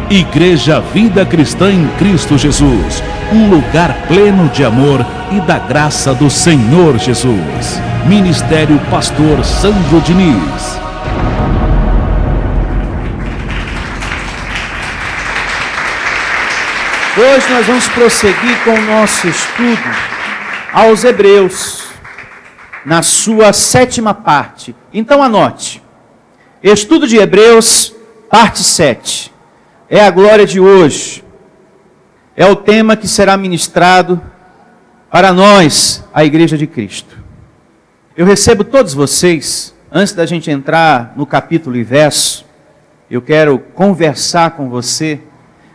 Igreja Vida Cristã em Cristo Jesus, um lugar pleno de amor e da graça do Senhor Jesus. Ministério Pastor Sandro Diniz. Hoje nós vamos prosseguir com o nosso estudo aos Hebreus, na sua 7ª parte. Então anote, estudo de Hebreus, parte 7. É a glória de hoje. É o tema que será ministrado para nós, a Igreja de Cristo. Eu recebo todos vocês, antes da gente entrar no capítulo e verso, eu quero conversar com você,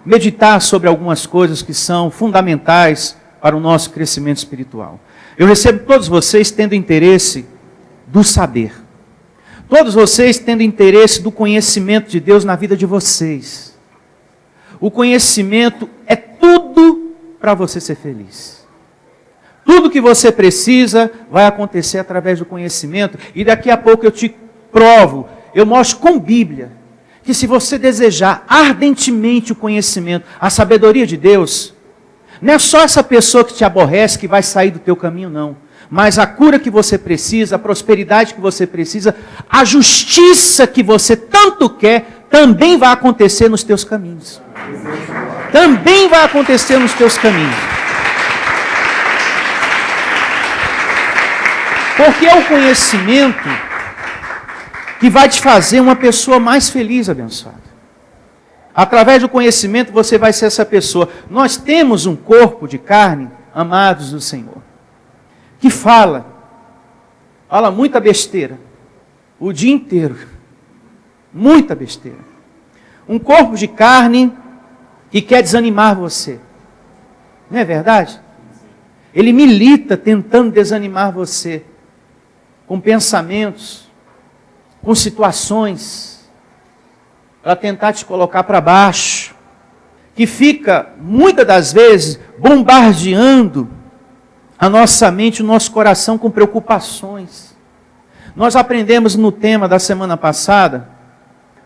meditar sobre algumas coisas que são fundamentais para o nosso crescimento espiritual. Eu recebo todos vocês tendo interesse do saber. Todos vocês tendo interesse do conhecimento de Deus na vida de vocês. O conhecimento é tudo para você ser feliz. Tudo que você precisa vai acontecer através do conhecimento. E daqui a pouco eu te provo, eu mostro com Bíblia, que se você desejar ardentemente o conhecimento, a sabedoria de Deus, não é só essa pessoa que te aborrece que vai sair do teu caminho, não. Mas a cura que você precisa, a prosperidade que você precisa, a justiça que você tanto quer, também vai acontecer nos teus caminhos. Também vai acontecer nos teus caminhos. Porque é o conhecimento que vai te fazer uma pessoa mais feliz, abençoada. Através do conhecimento você vai ser essa pessoa. Nós temos um corpo de carne, amados do Senhor, que fala muita besteira, o dia inteiro, muita besteira. Um corpo de carne que quer desanimar você, não é verdade? Ele milita tentando desanimar você, com pensamentos, com situações, para tentar te colocar para baixo, que fica, muitas das vezes, bombardeando a nossa mente, o nosso coração com preocupações. Nós aprendemos no tema da semana passada,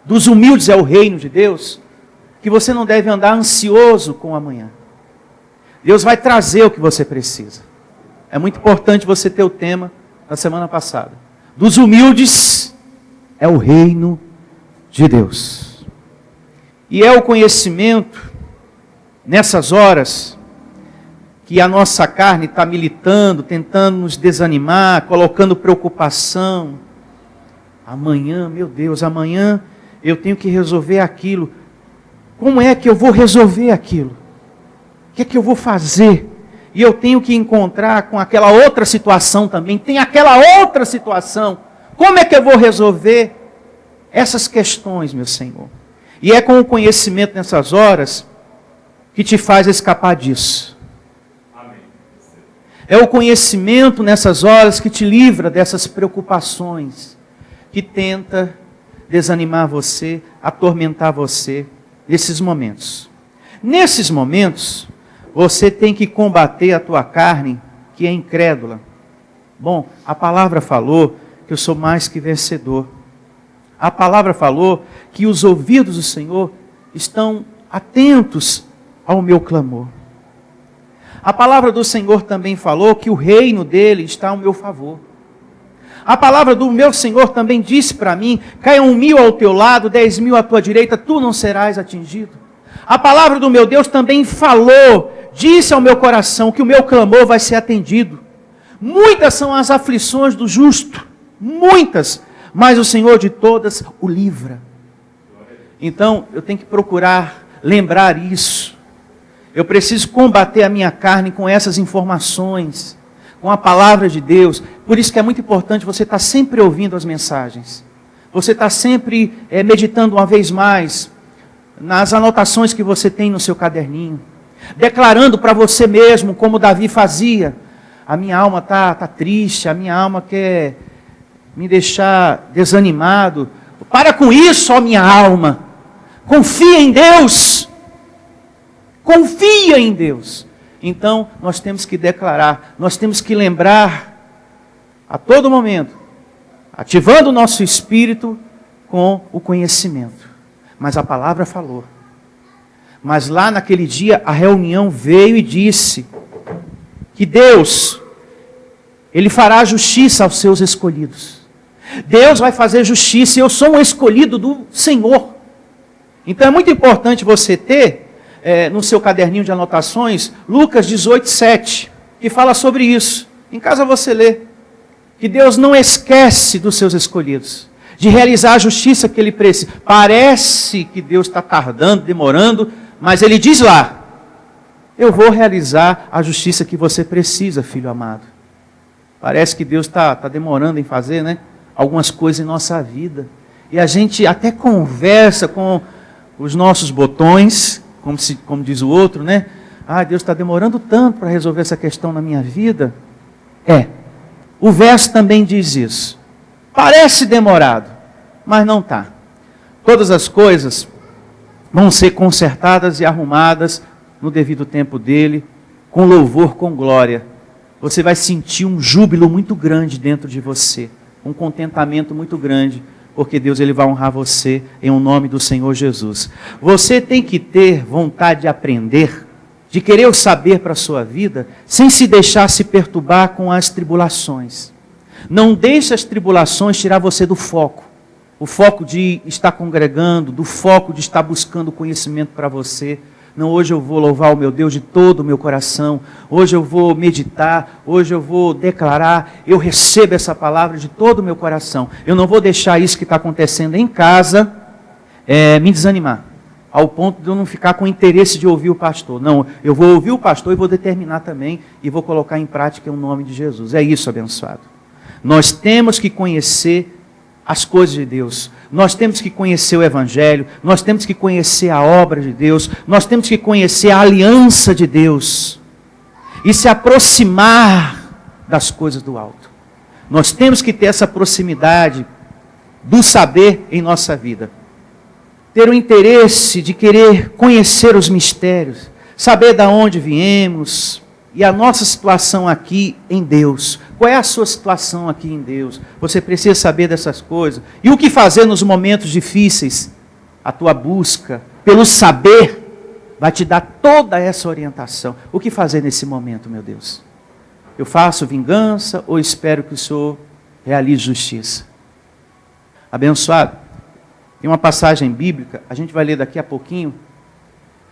dos humildes é o reino de Deus, que você não deve andar ansioso com o amanhã. Deus vai trazer o que você precisa. É muito importante você ter o tema da semana passada. Dos humildes é o reino de Deus. E é o conhecimento, nessas horas, que a nossa carne está militando, tentando nos desanimar, colocando preocupação. Amanhã, meu Deus, amanhã eu tenho que resolver aquilo. Como é que eu vou resolver aquilo? O que é que eu vou fazer? E eu tenho que encontrar com aquela outra situação também. Tem aquela outra situação. Como é que eu vou resolver essas questões, meu Senhor? E é com o conhecimento nessas horas que te faz escapar disso. Amém. É o conhecimento nessas horas que te livra dessas preocupações, que tenta desanimar você, atormentar você nesses momentos. Nesses momentos, você tem que combater a tua carne, que é incrédula. Bom, a palavra falou que eu sou mais que vencedor. A palavra falou que os ouvidos do Senhor estão atentos ao meu clamor. A palavra do Senhor também falou que o reino dele está ao meu favor. A palavra do meu Senhor também disse para mim: caiam 1.000 ao teu lado, 10.000 à tua direita, tu não serás atingido. A palavra do meu Deus também falou, disse ao meu coração que o meu clamor vai ser atendido. Muitas são as aflições do justo, muitas, mas o Senhor de todas o livra. Então eu tenho que procurar lembrar isso. Eu preciso combater a minha carne com essas informações, com a palavra de Deus. Por isso que é muito importante você estar sempre ouvindo as mensagens. Você estar sempre meditando uma vez mais nas anotações que você tem no seu caderninho. Declarando para você mesmo, como Davi fazia: a minha alma está triste, a minha alma quer me deixar desanimado. Para com isso, ó minha alma. Confia em Deus. Confia em Deus. Então, nós temos que declarar, nós temos que lembrar a todo momento, ativando o nosso espírito com o conhecimento. Mas a palavra falou. Mas lá naquele dia, a reunião veio e disse que Deus, Ele fará justiça aos seus escolhidos. Deus vai fazer justiça e eu sou um escolhido do Senhor. Então é muito importante você ter no seu caderninho de anotações, Lucas 18:7, que fala sobre isso. Em casa você lê. Que Deus não esquece dos seus escolhidos, de realizar a justiça que Ele precisa. Parece que Deus está tardando, demorando, mas Ele diz lá, eu vou realizar a justiça que você precisa, filho amado. Parece que Deus está demorando em fazer, né, algumas coisas em nossa vida. E a gente até conversa com os nossos botões, como diz o outro, né? Ah, Deus está demorando tanto para resolver essa questão na minha vida. O verso também diz isso. Parece demorado, mas não está. Todas as coisas vão ser consertadas e arrumadas no devido tempo dele, com louvor, com glória. Você vai sentir um júbilo muito grande dentro de você, um contentamento muito grande, porque Deus ele vai honrar você em o nome do Senhor Jesus. Você tem que ter vontade de aprender, de querer o saber para a sua vida, sem se deixar se perturbar com as tribulações. Não deixe as tribulações tirar você do foco. O foco de estar congregando, do foco de estar buscando conhecimento para você. Não, hoje eu vou louvar o meu Deus de todo o meu coração. Hoje eu vou meditar, hoje eu vou declarar. Eu recebo essa palavra de todo o meu coração. Eu não vou deixar isso que está acontecendo em casa me desanimar. Ao ponto de eu não ficar com interesse de ouvir o pastor. Não, eu vou ouvir o pastor e vou determinar também e vou colocar em prática em nome de Jesus. É isso, abençoado. Nós temos que conhecer as coisas de Deus. Nós temos que conhecer o Evangelho. Nós temos que conhecer a obra de Deus. Nós temos que conhecer a aliança de Deus. E se aproximar das coisas do alto. Nós temos que ter essa proximidade do saber em nossa vida. Ter o interesse de querer conhecer os mistérios, saber de onde viemos e a nossa situação aqui em Deus. Qual é a sua situação aqui em Deus? Você precisa saber dessas coisas. E o que fazer nos momentos difíceis? A tua busca pelo saber vai te dar toda essa orientação. O que fazer nesse momento, meu Deus? Eu faço vingança ou espero que o Senhor realize justiça? Abençoado. Tem uma passagem bíblica, a gente vai ler daqui a pouquinho,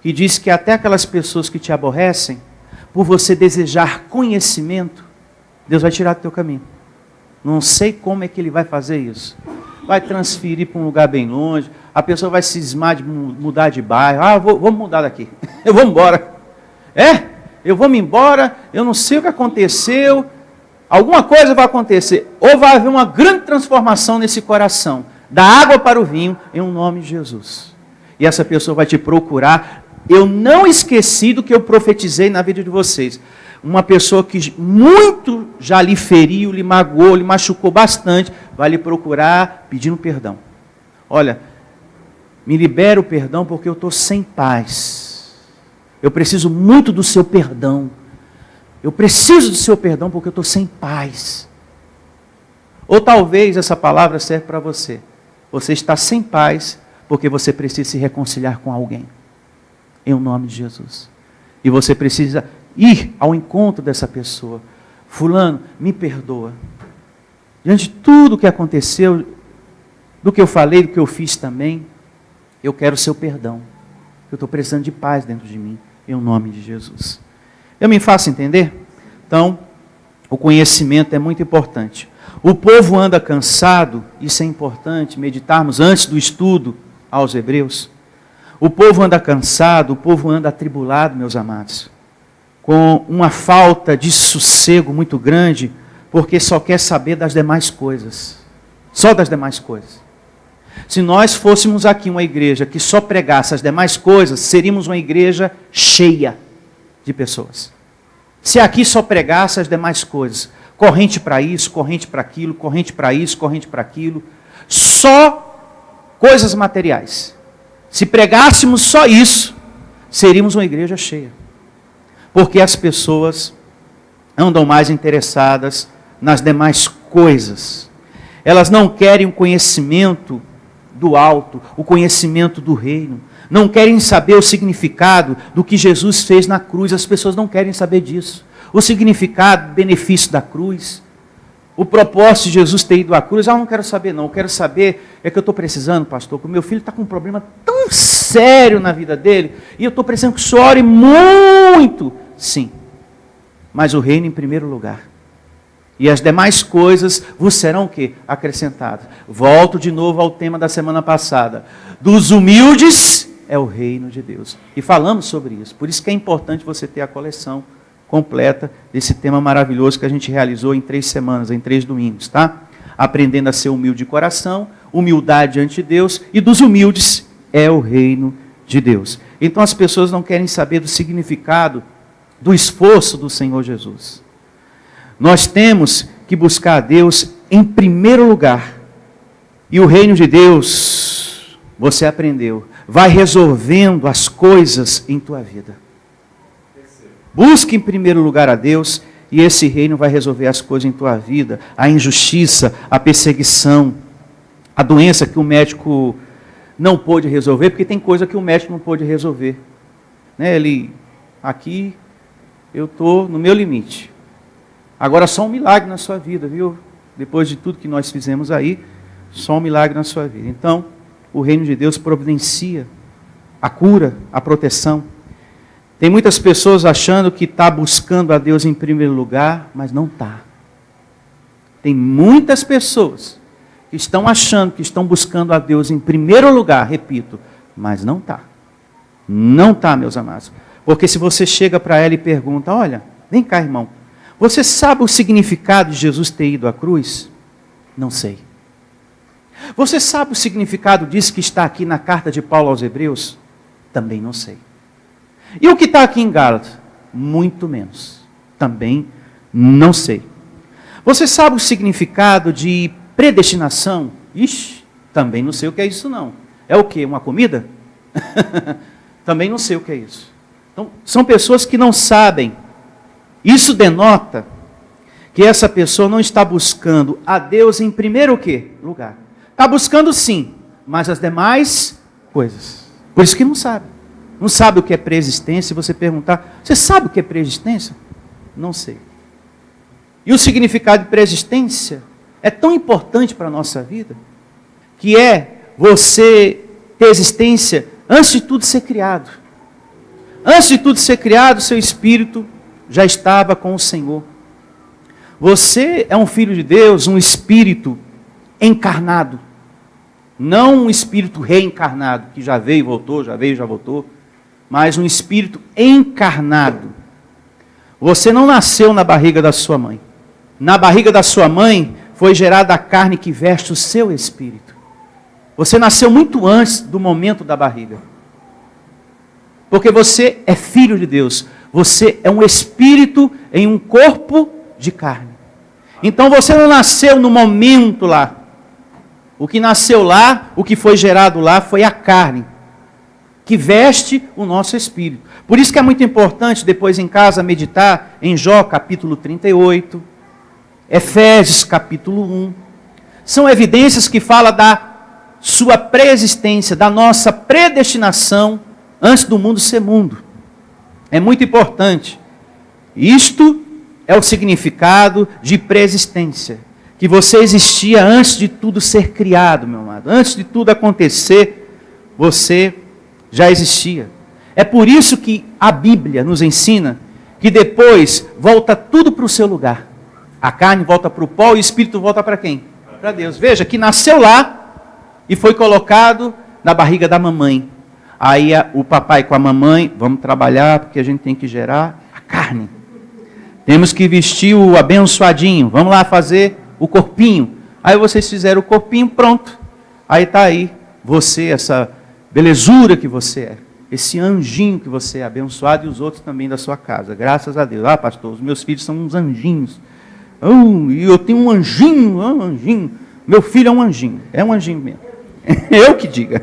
que diz que até aquelas pessoas que te aborrecem, por você desejar conhecimento, Deus vai tirar do teu caminho. Não sei como é que Ele vai fazer isso. Vai transferir para um lugar bem longe, a pessoa vai cismar de mudar de bairro. Vamos mudar daqui, eu vou embora. Eu vou me embora, eu não sei o que aconteceu, alguma coisa vai acontecer, ou vai haver uma grande transformação nesse coração, da água para o vinho, em um nome de Jesus. E essa pessoa vai te procurar. Eu não esqueci do que eu profetizei na vida de vocês. Uma pessoa que muito já lhe feriu, lhe magoou, lhe machucou bastante, vai lhe procurar pedindo perdão. Olha, me libera o perdão porque eu estou sem paz. Eu preciso muito do seu perdão. Eu preciso do seu perdão porque eu estou sem paz. Ou talvez essa palavra serve para você. Você está sem paz porque você precisa se reconciliar com alguém. Em nome de Jesus. E você precisa ir ao encontro dessa pessoa. Fulano, me perdoa. Diante de tudo que aconteceu, do que eu falei, do que eu fiz também, eu quero o seu perdão. Eu estou precisando de paz dentro de mim. Em nome de Jesus. Eu me faço entender? Então, o conhecimento é muito importante. O povo anda cansado, isso é importante, meditarmos antes do estudo aos Hebreus. O povo anda cansado, o povo anda atribulado, meus amados, com uma falta de sossego muito grande, porque só quer saber das demais coisas, só das demais coisas. Se nós fôssemos aqui uma igreja que só pregasse as demais coisas, seríamos uma igreja cheia de pessoas. Se aqui só pregasse as demais coisas, corrente para isso, corrente para aquilo, corrente para isso, corrente para aquilo. Só coisas materiais. Se pregássemos só isso, seríamos uma igreja cheia. Porque as pessoas andam mais interessadas nas demais coisas. Elas não querem o conhecimento do alto, o conhecimento do reino. Não querem saber o significado do que Jesus fez na cruz. As pessoas não querem saber disso. O significado, o benefício da cruz. O propósito de Jesus ter ido à cruz. Eu não quero saber não. Eu quero saber, é que eu estou precisando, pastor, que o meu filho está com um problema tão sério na vida dele. E eu estou precisando que o senhor ore muito. Sim. Mas o reino em primeiro lugar. E as demais coisas vos serão o quê? Acrescentadas. Volto de novo ao tema da semana passada. Dos humildes é o reino de Deus. E falamos sobre isso. Por isso que é importante você ter a coleção completa desse tema maravilhoso que a gente realizou em 3 semanas, em 3 domingos, tá? Aprendendo a ser humilde de coração, humildade ante Deus, e dos humildes é o reino de Deus. Então as pessoas não querem saber do significado do esforço do Senhor Jesus. Nós temos que buscar a Deus em primeiro lugar. E o reino de Deus, você aprendeu, vai resolvendo as coisas em tua vida. Busque em primeiro lugar a Deus e esse reino vai resolver as coisas em tua vida. A injustiça, a perseguição, a doença que o médico não pôde resolver, porque tem coisa que o médico não pôde resolver. Né? Aqui eu estou no meu limite. Agora só um milagre na sua vida, viu? Depois de tudo que nós fizemos aí, só um milagre na sua vida. Então, o reino de Deus providencia a cura, a proteção. Tem muitas pessoas achando que está buscando a Deus em primeiro lugar, mas não está. Tem muitas pessoas que estão achando que estão buscando a Deus em primeiro lugar, repito, mas não está. Não está, meus amados. Porque se você chega para ela e pergunta, olha, vem cá, irmão, você sabe o significado de Jesus ter ido à cruz? Não sei. Você sabe o significado disso que está aqui na carta de Paulo aos Hebreus? Também não sei. E o que está aqui em Gálatas? Muito menos. Também não sei. Você sabe o significado de predestinação? Ixi, também não sei o que é isso não. É o quê? Uma comida? Também não sei o que é isso. Então, são pessoas que não sabem. Isso denota que essa pessoa não está buscando a Deus em primeiro o quê? Lugar. Está buscando sim, mas as demais coisas. Por isso que não sabe. Não sabe o que é preexistência. Se você perguntar, você sabe o que é preexistência? Não sei. E o significado de preexistência é tão importante para a nossa vida, que é você ter existência antes de tudo ser criado. Antes de tudo ser criado, seu espírito já estava com o Senhor. Você é um filho de Deus, um espírito encarnado. Não um espírito reencarnado, que já veio e voltou, já veio e já voltou. Mas um espírito encarnado. Você não nasceu na barriga da sua mãe. Na barriga da sua mãe foi gerada a carne que veste o seu espírito. Você nasceu muito antes do momento da barriga. Porque você é filho de Deus. Você é um espírito em um corpo de carne. Então você não nasceu no momento lá. O que nasceu lá, o que foi gerado lá foi a carne, que veste o nosso espírito. Por isso que é muito importante depois em casa meditar em Jó capítulo 38, Efésios capítulo 1. São evidências que falam da sua preexistência, da nossa predestinação antes do mundo ser mundo. É muito importante. Isto é o significado de preexistência. Que você existia antes de tudo ser criado, meu amado. Antes de tudo acontecer, você já existia. É por isso que a Bíblia nos ensina que depois volta tudo para o seu lugar. A carne volta para o pó e o espírito volta para quem? Para Deus. Veja que nasceu lá e foi colocado na barriga da mamãe. Aí o papai com a mamãe, vamos trabalhar porque a gente tem que gerar a carne. Temos que vestir o abençoadinho, vamos lá fazer o corpinho. Aí vocês fizeram o corpinho, pronto. Aí está aí você, essa belezura que você é. Esse anjinho que você é, abençoado, e os outros também da sua casa. Graças a Deus. Ah, pastor, os meus filhos são uns anjinhos. E eu tenho um anjinho, um anjinho. Meu filho é um anjinho. É um anjinho mesmo. Eu que diga.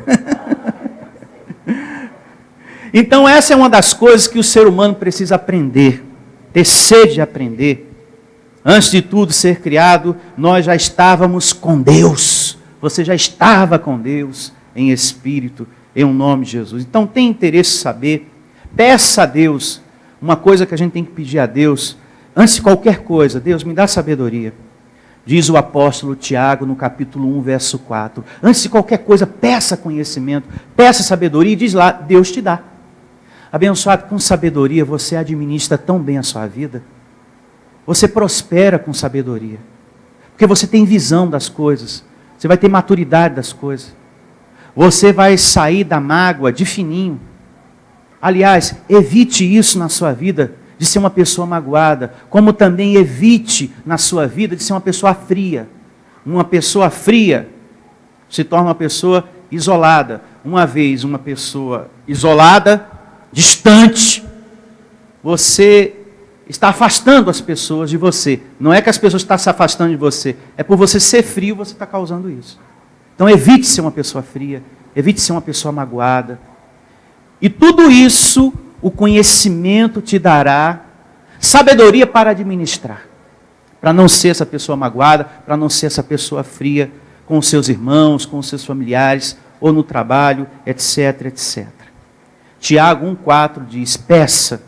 Então essa é uma das coisas que o ser humano precisa aprender. Ter sede de aprender. Antes de tudo ser criado, nós já estávamos com Deus. você já estava com Deus em espírito, em um nome de Jesus. Então tem interesse em saber, peça a Deus, uma coisa que a gente tem que pedir a Deus, antes de qualquer coisa, Deus me dá sabedoria. Diz o apóstolo Tiago no capítulo 1, verso 4. Antes de qualquer coisa, peça conhecimento, peça sabedoria e diz lá, Deus te dá. Abençoado, com sabedoria você administra tão bem a sua vida. Você prospera com sabedoria. Porque você tem visão das coisas. Você vai ter maturidade das coisas. Você vai sair da mágoa de fininho. Aliás, evite isso na sua vida, de ser uma pessoa magoada. Como também evite na sua vida de ser uma pessoa fria. Uma pessoa fria se torna uma pessoa isolada. Uma vez uma pessoa isolada, distante, você está afastando as pessoas de você. Não é que as pessoas estão se afastando de você, é por você ser frio, você está causando isso. Então evite ser uma pessoa fria, evite ser uma pessoa magoada. E tudo isso, o conhecimento te dará sabedoria para administrar. Para não ser essa pessoa magoada, para não ser essa pessoa fria com os seus irmãos, com os seus familiares, ou no trabalho, etc, etc. Tiago 1,4 diz, peça,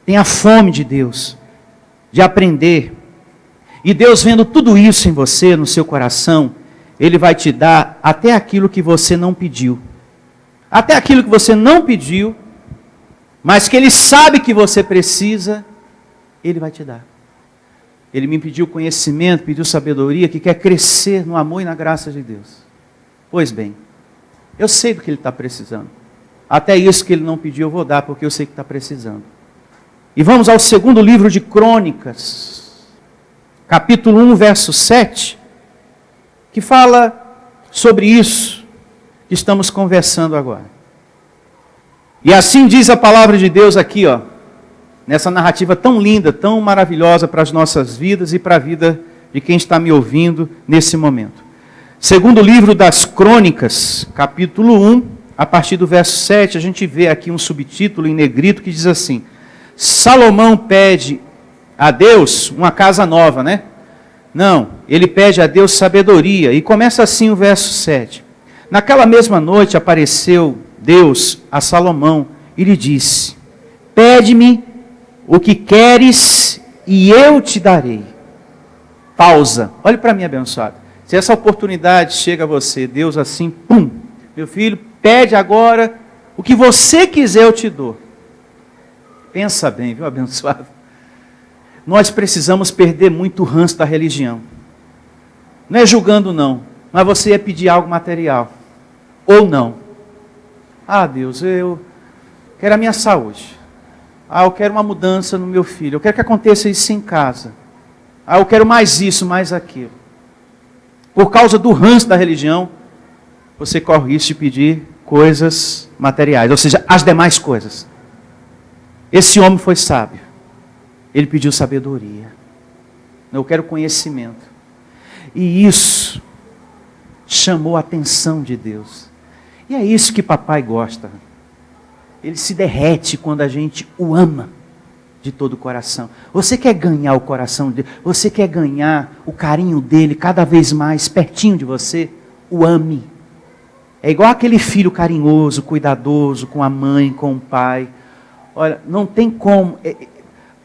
tenha fome de Deus, de aprender. E Deus vendo tudo isso em você, no seu coração, Ele vai te dar até aquilo que você não pediu. Até aquilo que você não pediu, mas que Ele sabe que você precisa, Ele vai te dar. Ele me pediu conhecimento, pediu sabedoria, que quer crescer no amor e na graça de Deus. Pois bem, eu sei do que Ele está precisando. Até isso que Ele não pediu eu vou dar, porque eu sei que está precisando. E vamos ao segundo livro de Crônicas, capítulo 1, verso 7, que fala sobre isso que estamos conversando agora. E assim diz a palavra de Deus aqui, ó, nessa narrativa tão linda, tão maravilhosa para as nossas vidas e para a vida de quem está me ouvindo nesse momento. Segundo livro das Crônicas, capítulo 1, a partir do verso 7, a gente vê aqui um subtítulo em negrito que diz assim, Salomão pede a Deus uma casa nova, né? Não, ele pede a Deus sabedoria. E começa assim o verso 7. Naquela mesma noite apareceu Deus a Salomão e lhe disse, pede-me o que queres e eu te darei. Pausa. Olhe para mim, abençoado. Se essa oportunidade chega a você, Deus assim, pum, meu filho, pede agora o que você quiser eu te dou. Pensa bem, viu, abençoado? Nós precisamos perder muito o ranço da religião. Não é julgando não, mas você ia pedir algo material. Ou não. Ah, Deus, eu quero a minha saúde. Ah, eu quero uma mudança no meu filho. Eu quero que aconteça isso em casa. Ah, eu quero mais isso, mais aquilo. Por causa do ranço da religião, você corre o risco de pedir coisas materiais, ou seja, as demais coisas. Esse homem foi sábio. Ele pediu sabedoria. Eu quero conhecimento. E isso chamou a atenção de Deus. E é isso que papai gosta. Ele se derrete quando a gente o ama de todo o coração. Você quer ganhar o coração dele? Você quer ganhar o carinho dele cada vez mais pertinho de você? O ame. É igual aquele filho carinhoso, cuidadoso com a mãe, com o pai. Olha, não tem como,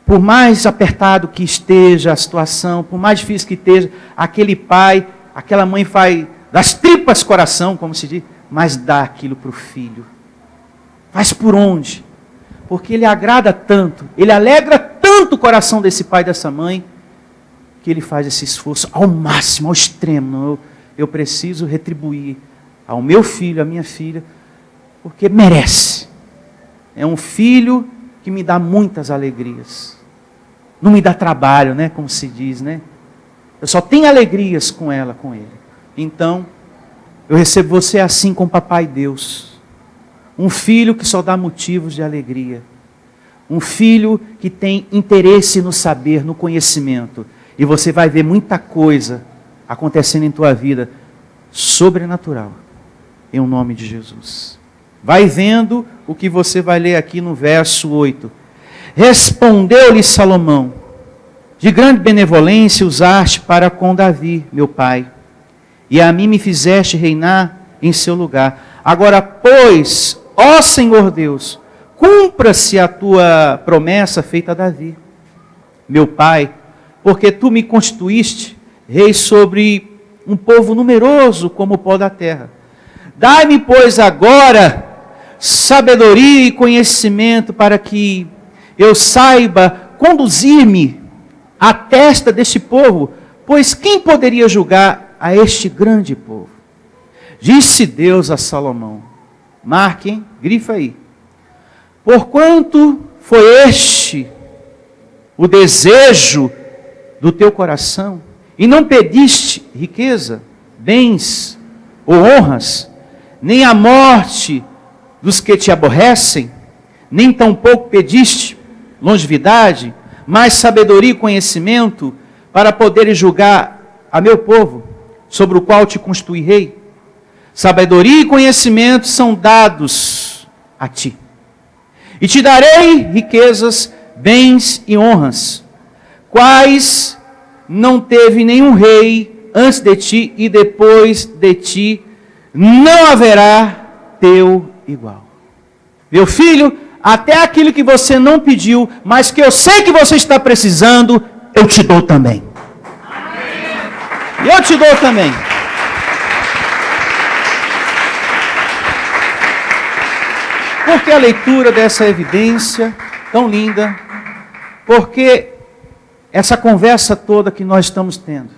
por mais apertado que esteja a situação, por mais difícil que esteja, aquele pai, aquela mãe faz das tripas coração, como se diz, mas dá aquilo para o filho. Faz por onde? Porque ele agrada tanto, ele alegra tanto o coração desse pai e dessa mãe, que ele faz esse esforço ao máximo, ao extremo. Eu preciso retribuir ao meu filho, à minha filha, porque merece. É um filho que me dá muitas alegrias. Não me dá trabalho, né? Como se diz, né? Eu só tenho alegrias com ela, com ele. Então, eu recebo você assim com o papai Deus. Um filho que só dá motivos de alegria. Um filho que tem interesse no saber, no conhecimento. E você vai ver muita coisa acontecendo em tua vida sobrenatural. Em o nome de Jesus. Vai vendo o que você vai ler aqui no verso 8. Respondeu-lhe Salomão, de grande benevolência usaste para com Davi, meu pai, e a mim me fizeste reinar em seu lugar. Agora, pois, ó Senhor Deus, cumpra-se a tua promessa feita a Davi, meu pai, porque tu me constituíste rei sobre um povo numeroso como o pó da terra. Dai-me, pois, agora sabedoria e conhecimento para que eu saiba conduzir-me à testa deste povo, pois quem poderia julgar a este grande povo? Disse Deus a Salomão, marquem, grifa aí, porquanto foi este o desejo do teu coração, e não pediste riqueza, bens ou honras, nem a morte dos que te aborrecem, nem tampouco pediste longevidade, mas sabedoria e conhecimento, para poderes julgar a meu povo, sobre o qual te constituí rei. Sabedoria e conhecimento são dados a ti. E te darei riquezas, bens e honras, quais não teve nenhum rei antes de ti, e depois de ti não haverá teu igual. Meu filho, até aquilo que você não pediu, mas que eu sei que você está precisando, eu te dou também. E eu te dou também. Por que a leitura dessa evidência tão linda? Porque essa conversa toda que nós estamos tendo,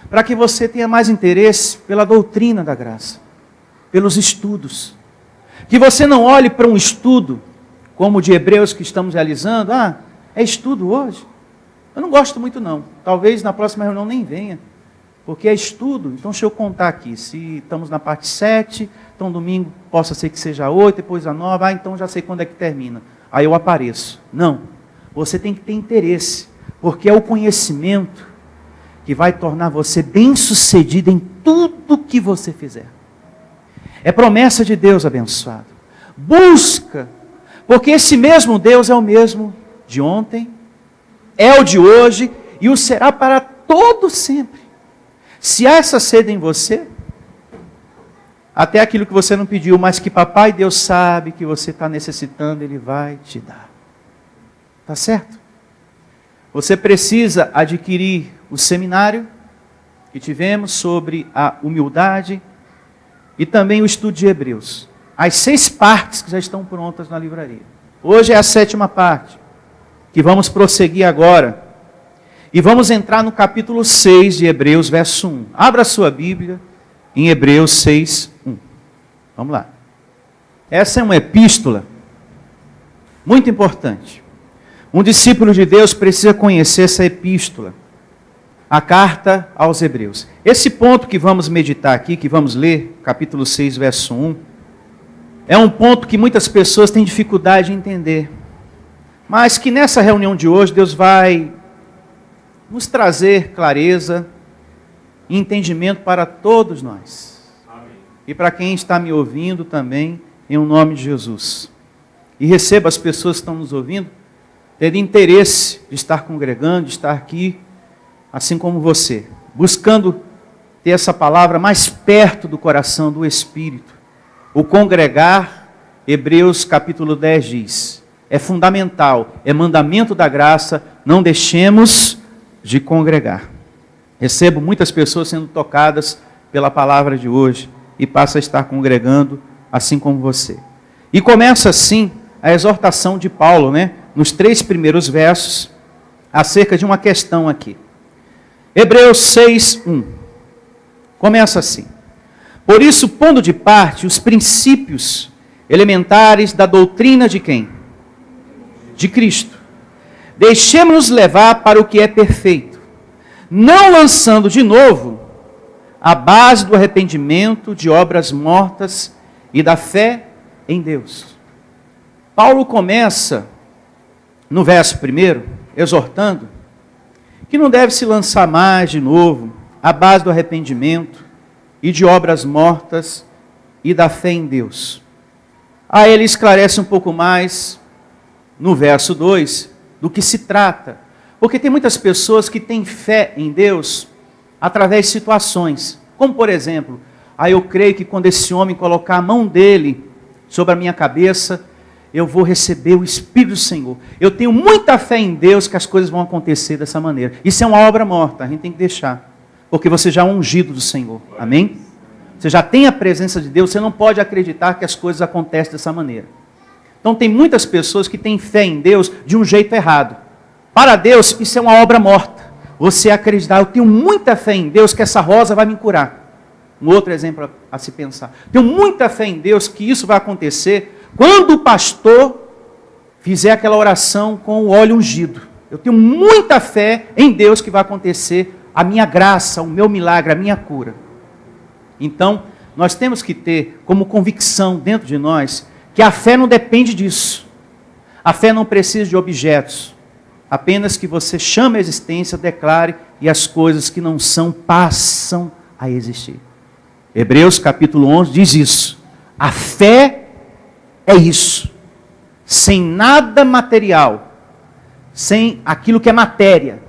para que você tenha mais interesse pela doutrina da graça, pelos estudos. Que você não olhe para um estudo, como o de Hebreus que estamos realizando, é estudo hoje? Eu não gosto muito não, talvez na próxima reunião nem venha, porque é estudo. Então deixa eu contar aqui, se estamos na parte 7, então domingo possa ser que seja 8, depois a 9, então já sei quando é que termina, aí eu apareço. Não, você tem que ter interesse, porque é o conhecimento que vai tornar você bem-sucedido em tudo que você fizer. É promessa de Deus, abençoado. Busca, porque esse mesmo Deus é o mesmo de ontem, é o de hoje e o será para todo sempre. Se há essa sede em você, até aquilo que você não pediu, mas que papai Deus sabe que você está necessitando, Ele vai te dar. Tá certo? Você precisa adquirir o seminário que tivemos sobre a humildade e também o estudo de Hebreus. As 6 partes que já estão prontas na livraria. Hoje é a 7ª parte, que vamos prosseguir agora. E vamos entrar no capítulo 6 de Hebreus, verso 1. Abra a sua Bíblia em Hebreus 6, 1. Vamos lá. Essa é uma epístola muito importante. Um discípulo de Deus precisa conhecer essa epístola, a carta aos Hebreus. Esse ponto que vamos meditar aqui, que vamos ler, capítulo 6, verso 1, é um ponto que muitas pessoas têm dificuldade de entender. Mas que nessa reunião de hoje, Deus vai nos trazer clareza e entendimento para todos nós. Amém. E para quem está me ouvindo também, em nome de Jesus. E receba as pessoas que estão nos ouvindo, tendo interesse de estar congregando, de estar aqui, assim como você, buscando ter essa palavra mais perto do coração do Espírito. O congregar, Hebreus capítulo 10 diz, é fundamental, é mandamento da graça, não deixemos de congregar. Recebo muitas pessoas sendo tocadas pela palavra de hoje e passa a estar congregando assim como você. E começa assim a exortação de Paulo, nos 3 primeiros versos, acerca de uma questão aqui. Hebreus 6, 1. Começa assim. Por isso, pondo de parte os princípios elementares da doutrina de quem? De Cristo. Deixemos-nos levar para o que é perfeito, não lançando de novo a base do arrependimento de obras mortas e da fé em Deus. Paulo começa, no verso 1, exortando, que não deve se lançar mais de novo a base do arrependimento e de obras mortas e da fé em Deus. Aí ele esclarece um pouco mais, no verso 2, do que se trata. Porque tem muitas pessoas que têm fé em Deus através de situações. Como, por exemplo, eu creio que quando esse homem colocar a mão dele sobre a minha cabeça, eu vou receber o Espírito do Senhor. Eu tenho muita fé em Deus que as coisas vão acontecer dessa maneira. Isso é uma obra morta, a gente tem que deixar. Porque você já é ungido do Senhor. Amém? Você já tem a presença de Deus, você não pode acreditar que as coisas acontecem dessa maneira. Então tem muitas pessoas que têm fé em Deus de um jeito errado. Para Deus, isso é uma obra morta. Você acreditar, eu tenho muita fé em Deus que essa rosa vai me curar. Um outro exemplo a se pensar. Tenho muita fé em Deus que isso vai acontecer quando o pastor fizer aquela oração com o óleo ungido. Eu tenho muita fé em Deus que vai acontecer a minha graça, o meu milagre, a minha cura. Então, nós temos que ter como convicção dentro de nós que a fé não depende disso. A fé não precisa de objetos. Apenas que você chame a existência, declare e as coisas que não são passam a existir. Hebreus capítulo 11 diz isso. A fé é isso. Sem nada material. Sem aquilo que é matéria.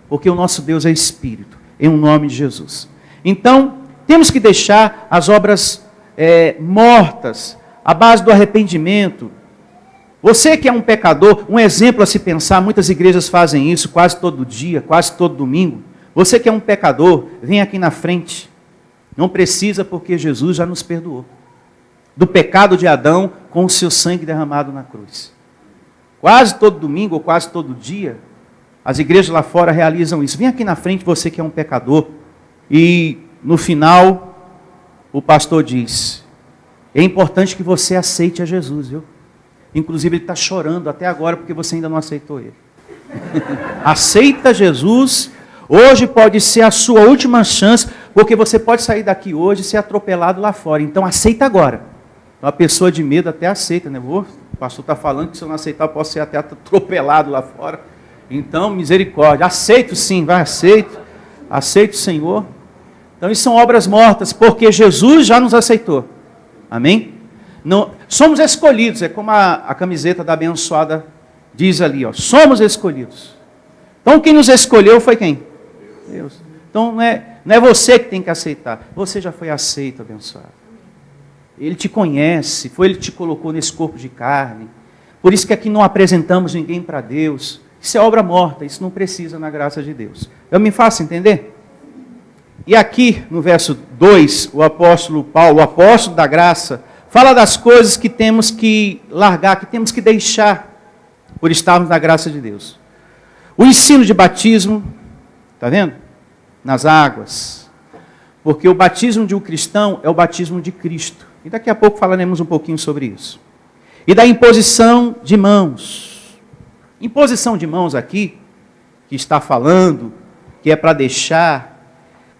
Porque o nosso Deus é Espírito. Em nome de Jesus. Então, temos que deixar as obras mortas. A base do arrependimento. Você que é um pecador, um exemplo a se pensar, muitas igrejas fazem isso quase todo dia, quase todo domingo. Você que é um pecador, vem aqui na frente. Não precisa, porque Jesus já nos perdoou. Do pecado de Adão com o seu sangue derramado na cruz. Quase todo domingo ou quase todo dia, as igrejas lá fora realizam isso. Vem aqui na frente, você que é um pecador. E no final, o pastor diz, é importante que você aceite a Jesus, viu? Inclusive ele está chorando até agora porque você ainda não aceitou ele. Aceita Jesus. Hoje pode ser a sua última chance, porque você pode sair daqui hoje e ser atropelado lá fora. Então aceita agora. Então, a pessoa de medo até aceita, né? O pastor está falando que se eu não aceitar eu posso ser até atropelado lá fora. Então, misericórdia. Aceito sim, vai, aceito. Aceito o Senhor. Então isso são obras mortas, porque Jesus já nos aceitou. Amém? Não, somos escolhidos, é como a camiseta da abençoada diz ali, ó, somos escolhidos. Então quem nos escolheu foi quem? Deus. Então não é você que tem que aceitar, você já foi aceito, abençoado. Ele te conhece, foi Ele que te colocou nesse corpo de carne. Por isso que aqui não apresentamos ninguém para Deus. Isso é obra morta, isso não precisa na graça de Deus. Eu me faço entender? E aqui no verso 2, o apóstolo Paulo, o apóstolo da graça, fala das coisas que temos que largar, que temos que deixar, por estarmos na graça de Deus. O ensino de batismo, está vendo? Nas águas. Porque o batismo de um cristão é o batismo de Cristo. E daqui a pouco falaremos um pouquinho sobre isso. E da imposição de mãos. Imposição de mãos aqui, que está falando, que é para deixar,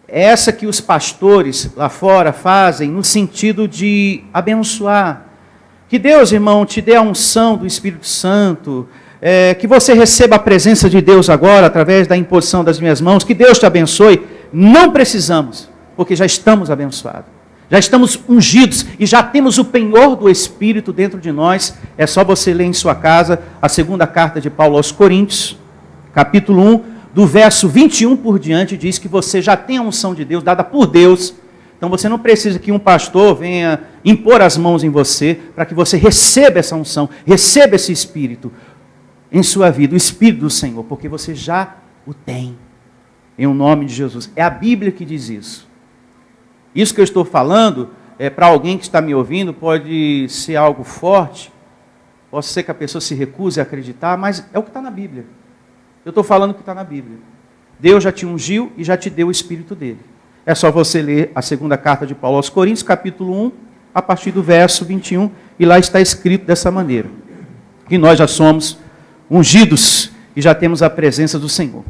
é essa que os pastores lá fora fazem no sentido de abençoar. Que Deus, irmão, te dê a unção do Espírito Santo, que você receba a presença de Deus agora, através da imposição das minhas mãos, que Deus te abençoe. Não precisamos, porque já estamos abençoados. Já estamos ungidos e já temos o penhor do Espírito dentro de nós. É só você ler em sua casa a segunda carta de Paulo aos Coríntios, capítulo 1, do verso 21 por diante, diz que você já tem a unção de Deus, dada por Deus. Então você não precisa que um pastor venha impor as mãos em você, para que você receba essa unção, receba esse Espírito em sua vida, o Espírito do Senhor, porque você já o tem, em nome de Jesus. É a Bíblia que diz isso. Isso que eu estou falando, para alguém que está me ouvindo, pode ser algo forte, pode ser que a pessoa se recuse a acreditar, mas é o que está na Bíblia. Eu estou falando o que está na Bíblia. Deus já te ungiu e já te deu o Espírito dele. É só você ler a segunda carta de Paulo aos Coríntios, capítulo 1, a partir do verso 21, e lá está escrito dessa maneira, que nós já somos ungidos e já temos a presença do Senhor.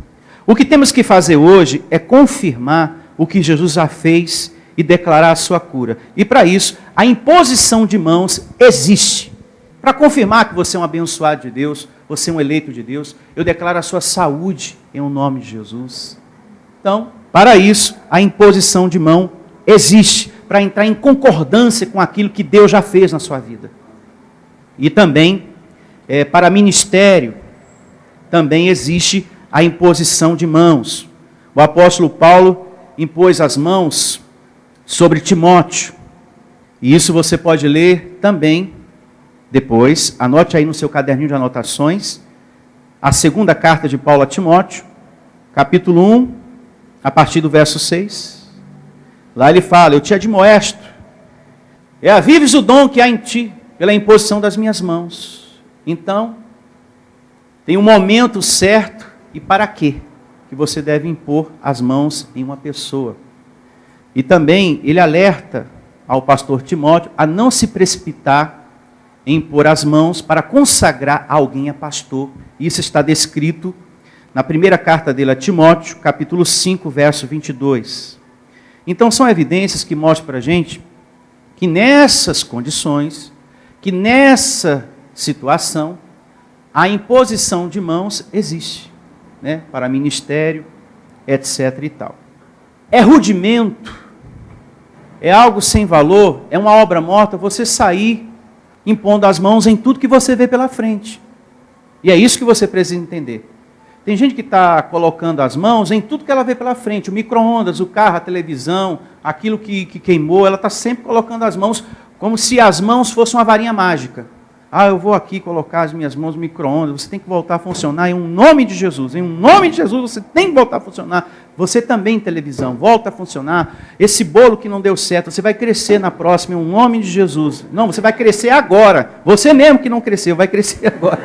O que temos que fazer hoje é confirmar o que Jesus já fez e declarar a sua cura. E para isso, a imposição de mãos existe. Para confirmar que você é um abençoado de Deus, você é um eleito de Deus, eu declaro a sua saúde em nome de Jesus. Então, para isso, a imposição de mão existe, para entrar em concordância com aquilo que Deus já fez na sua vida. E também, para ministério, também existe a imposição de mãos. O apóstolo Paulo impôs as mãos sobre Timóteo. E isso você pode ler também depois. Anote aí no seu caderninho de anotações. A segunda carta de Paulo a Timóteo, capítulo 1, a partir do verso 6. Lá ele fala: eu te admoesto, avives o dom que há em ti, pela imposição das minhas mãos. Então, tem um momento certo e para quê que você deve impor as mãos em uma pessoa. E também ele alerta ao pastor Timóteo a não se precipitar em impor as mãos para consagrar alguém a pastor. Isso está descrito na primeira carta dele a Timóteo, capítulo 5, verso 22. Então são evidências que mostram para a gente que nessas condições, que nessa situação, a imposição de mãos existe, né, para ministério, etc. e tal. É rudimento, é algo sem valor, é uma obra morta você sair impondo as mãos em tudo que você vê pela frente. E é isso que você precisa entender. Tem gente que está colocando as mãos em tudo que ela vê pela frente, o micro-ondas, o carro, a televisão, aquilo que queimou, ela está sempre colocando as mãos como se as mãos fossem uma varinha mágica. Eu vou aqui colocar as minhas mãos no micro-ondas, você tem que voltar a funcionar em um nome de Jesus. Em um nome de Jesus você tem que voltar a funcionar. Você também, televisão, volta a funcionar. Esse bolo que não deu certo, você vai crescer na próxima em um nome de Jesus. Não, você vai crescer agora. Você mesmo que não cresceu, vai crescer agora.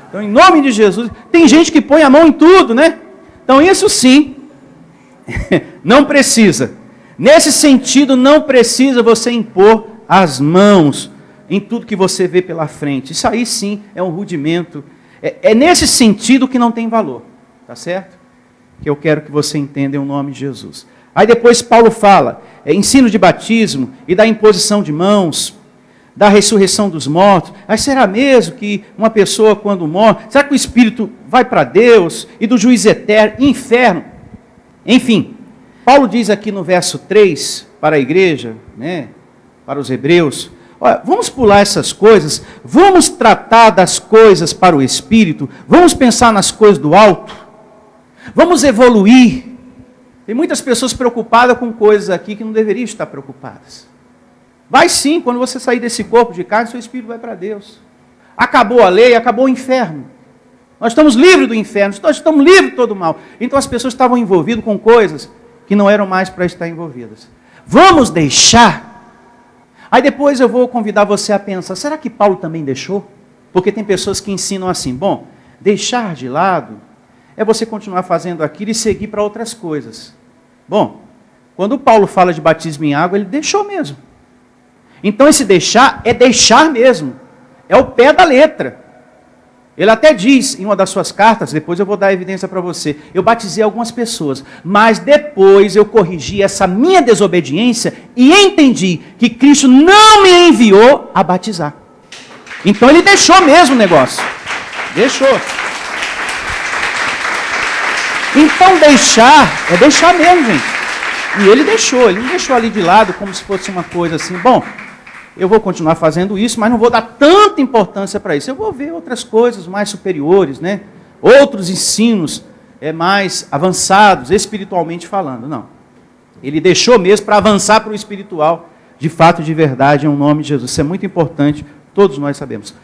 Então, em nome de Jesus, tem gente que põe a mão em tudo, né? Então, isso sim, não precisa. Nesse sentido, não precisa você impor as mãos em tudo que você vê pela frente. Isso aí sim é um rudimento. É nesse sentido que não tem valor, tá certo? Que eu quero que você entenda em nome de Jesus. Aí depois Paulo fala, ensino de batismo e da imposição de mãos, da ressurreição dos mortos. Mas será mesmo que uma pessoa quando morre, será que o espírito vai para Deus e do juízo eterno, inferno? Enfim, Paulo diz aqui no verso 3 para a igreja, né, para os hebreus: olha, vamos pular essas coisas, vamos tratar das coisas para o espírito, vamos pensar nas coisas do alto, vamos evoluir. Tem muitas pessoas preocupadas com coisas aqui que não deveriam estar preocupadas. Vai sim, quando você sair desse corpo de carne, seu espírito vai para Deus. Acabou a lei, acabou o inferno. Nós estamos livres do inferno, nós estamos livres de todo o mal. Então as pessoas estavam envolvidas com coisas que não eram mais para estar envolvidas. Vamos deixar. Aí depois eu vou convidar você a pensar, será que Paulo também deixou? Porque tem pessoas que ensinam assim, bom, deixar de lado é você continuar fazendo aquilo e seguir para outras coisas. Bom, quando Paulo fala de batismo em água, ele deixou mesmo. Então esse deixar é deixar mesmo, é o pé da letra. Ele até diz em uma das suas cartas, depois eu vou dar evidência para você, eu batizei algumas pessoas, mas depois eu corrigi essa minha desobediência e entendi que Cristo não me enviou a batizar. Então ele deixou mesmo o negócio, deixou. Então deixar, é deixar mesmo, gente. E ele não deixou ali de lado como se fosse uma coisa assim, bom, eu vou continuar fazendo isso, mas não vou dar tanta importância para isso. Eu vou ver outras coisas mais superiores, né? Outros ensinos mais avançados, espiritualmente falando. Não. Ele deixou mesmo para avançar para o espiritual, de fato, de verdade, em nome de Jesus. Isso é muito importante, todos nós sabemos.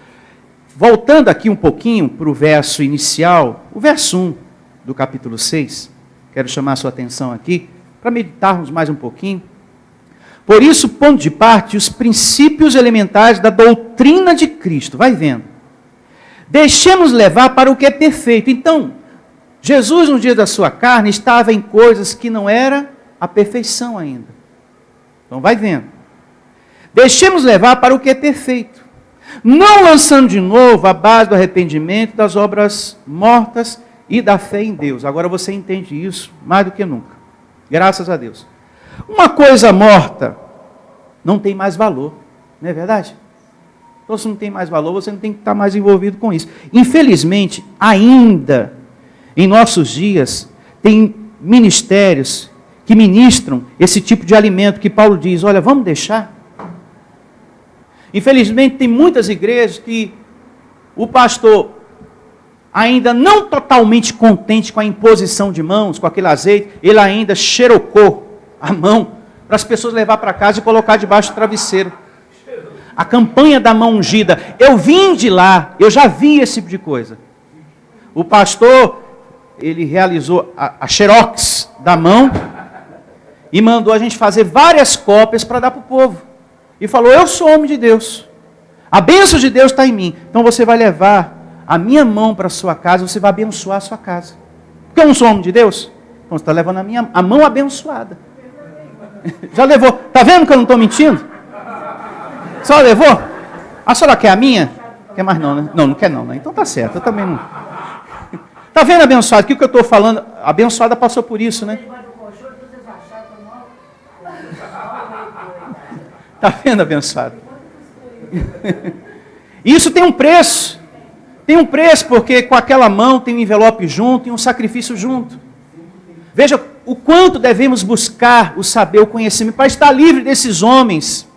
Voltando aqui um pouquinho para o verso inicial, o verso 1 do capítulo 6, quero chamar a sua atenção aqui, para meditarmos mais um pouquinho. Por isso, pondo de parte os princípios elementares da doutrina de Cristo. Vai vendo. Deixemos levar para o que é perfeito. Então, Jesus, no dia da sua carne, estava em coisas que não era a perfeição ainda. Então, vai vendo. Deixemos levar para o que é perfeito. Não lançando de novo a base do arrependimento, das obras mortas e da fé em Deus. Agora você entende isso mais do que nunca. Graças a Deus. Uma coisa morta não tem mais valor, não é verdade? Então, se não tem mais valor, você não tem que estar mais envolvido com isso. Infelizmente, ainda em nossos dias, tem ministérios que ministram esse tipo de alimento que Paulo diz, olha, vamos deixar. Infelizmente, tem muitas igrejas que o pastor, ainda não totalmente contente com a imposição de mãos, com aquele azeite, ele ainda xerocou a mão para as pessoas levar para casa e colocar debaixo do travesseiro. A campanha da mão ungida. Eu vim de lá, eu já vi esse tipo de coisa. O pastor, ele realizou a xerox da mão e mandou a gente fazer várias cópias para dar para o povo. E falou, eu sou homem de Deus. A bênção de Deus está em mim. Então você vai levar a minha mão para a sua casa, você vai abençoar a sua casa. Porque eu não sou homem de Deus? Então você está levando a mão abençoada. Já levou. Está vendo que eu não estou mentindo? A senhora levou? A senhora quer a minha? Quer mais não, né? Não quer não, né? Então tá certo, eu também não. Está vendo, abençoado? O que eu estou falando? A abençoada passou por isso, né? Está vendo, abençoado? Isso tem um preço. Tem um preço, porque com aquela mão tem um envelope junto e um sacrifício junto. Veja o quanto devemos buscar o saber, o conhecimento, para estar livre desses homens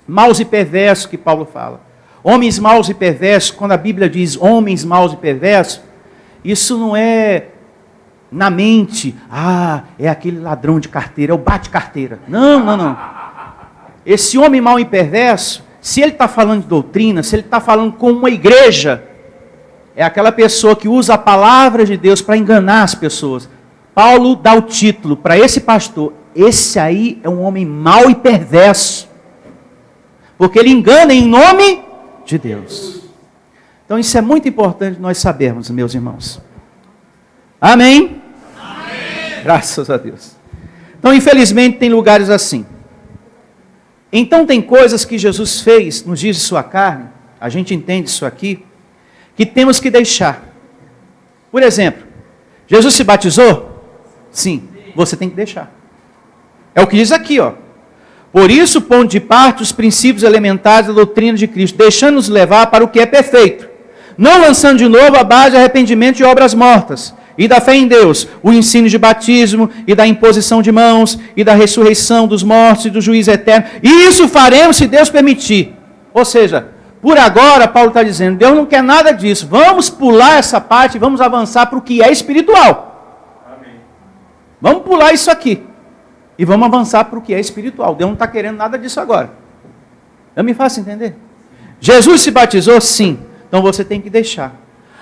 maus e perversos que Paulo fala. Homens maus e perversos, quando a Bíblia diz homens maus e perversos, isso não é na mente, é aquele ladrão de carteira, é o bate-carteira. Não. Esse homem mau e perverso, se ele está falando de doutrina, se ele está falando com uma igreja, é aquela pessoa que usa a palavra de Deus para enganar as pessoas. Paulo dá o título para esse pastor, esse aí é um homem mau e perverso. Porque ele engana em nome de Deus. Então isso é muito importante nós sabermos, meus irmãos. Amém? Amém. Graças a Deus. Então, infelizmente, tem lugares assim. Então, tem coisas que Jesus fez nos dias de sua carne, a gente entende isso aqui, que temos que deixar. Por exemplo, Jesus se batizou? Sim, você tem que deixar. É o que diz aqui, ó. Por isso, pondo de parte os princípios elementares da doutrina de Cristo, deixando-nos levar para o que é perfeito, não lançando de novo a base de arrependimento de obras mortas, e da fé em Deus, o ensino de batismo, e da imposição de mãos, e da ressurreição dos mortos, e do juízo eterno. E isso faremos se Deus permitir. Ou seja, por agora, Paulo está dizendo, Deus não quer nada disso. Vamos pular essa parte e vamos avançar para o que é espiritual. Amém. Vamos pular isso aqui. E vamos avançar para o que é espiritual. Deus não está querendo nada disso agora. Eu me faço entender? Jesus se batizou? Sim. Então você tem que deixar.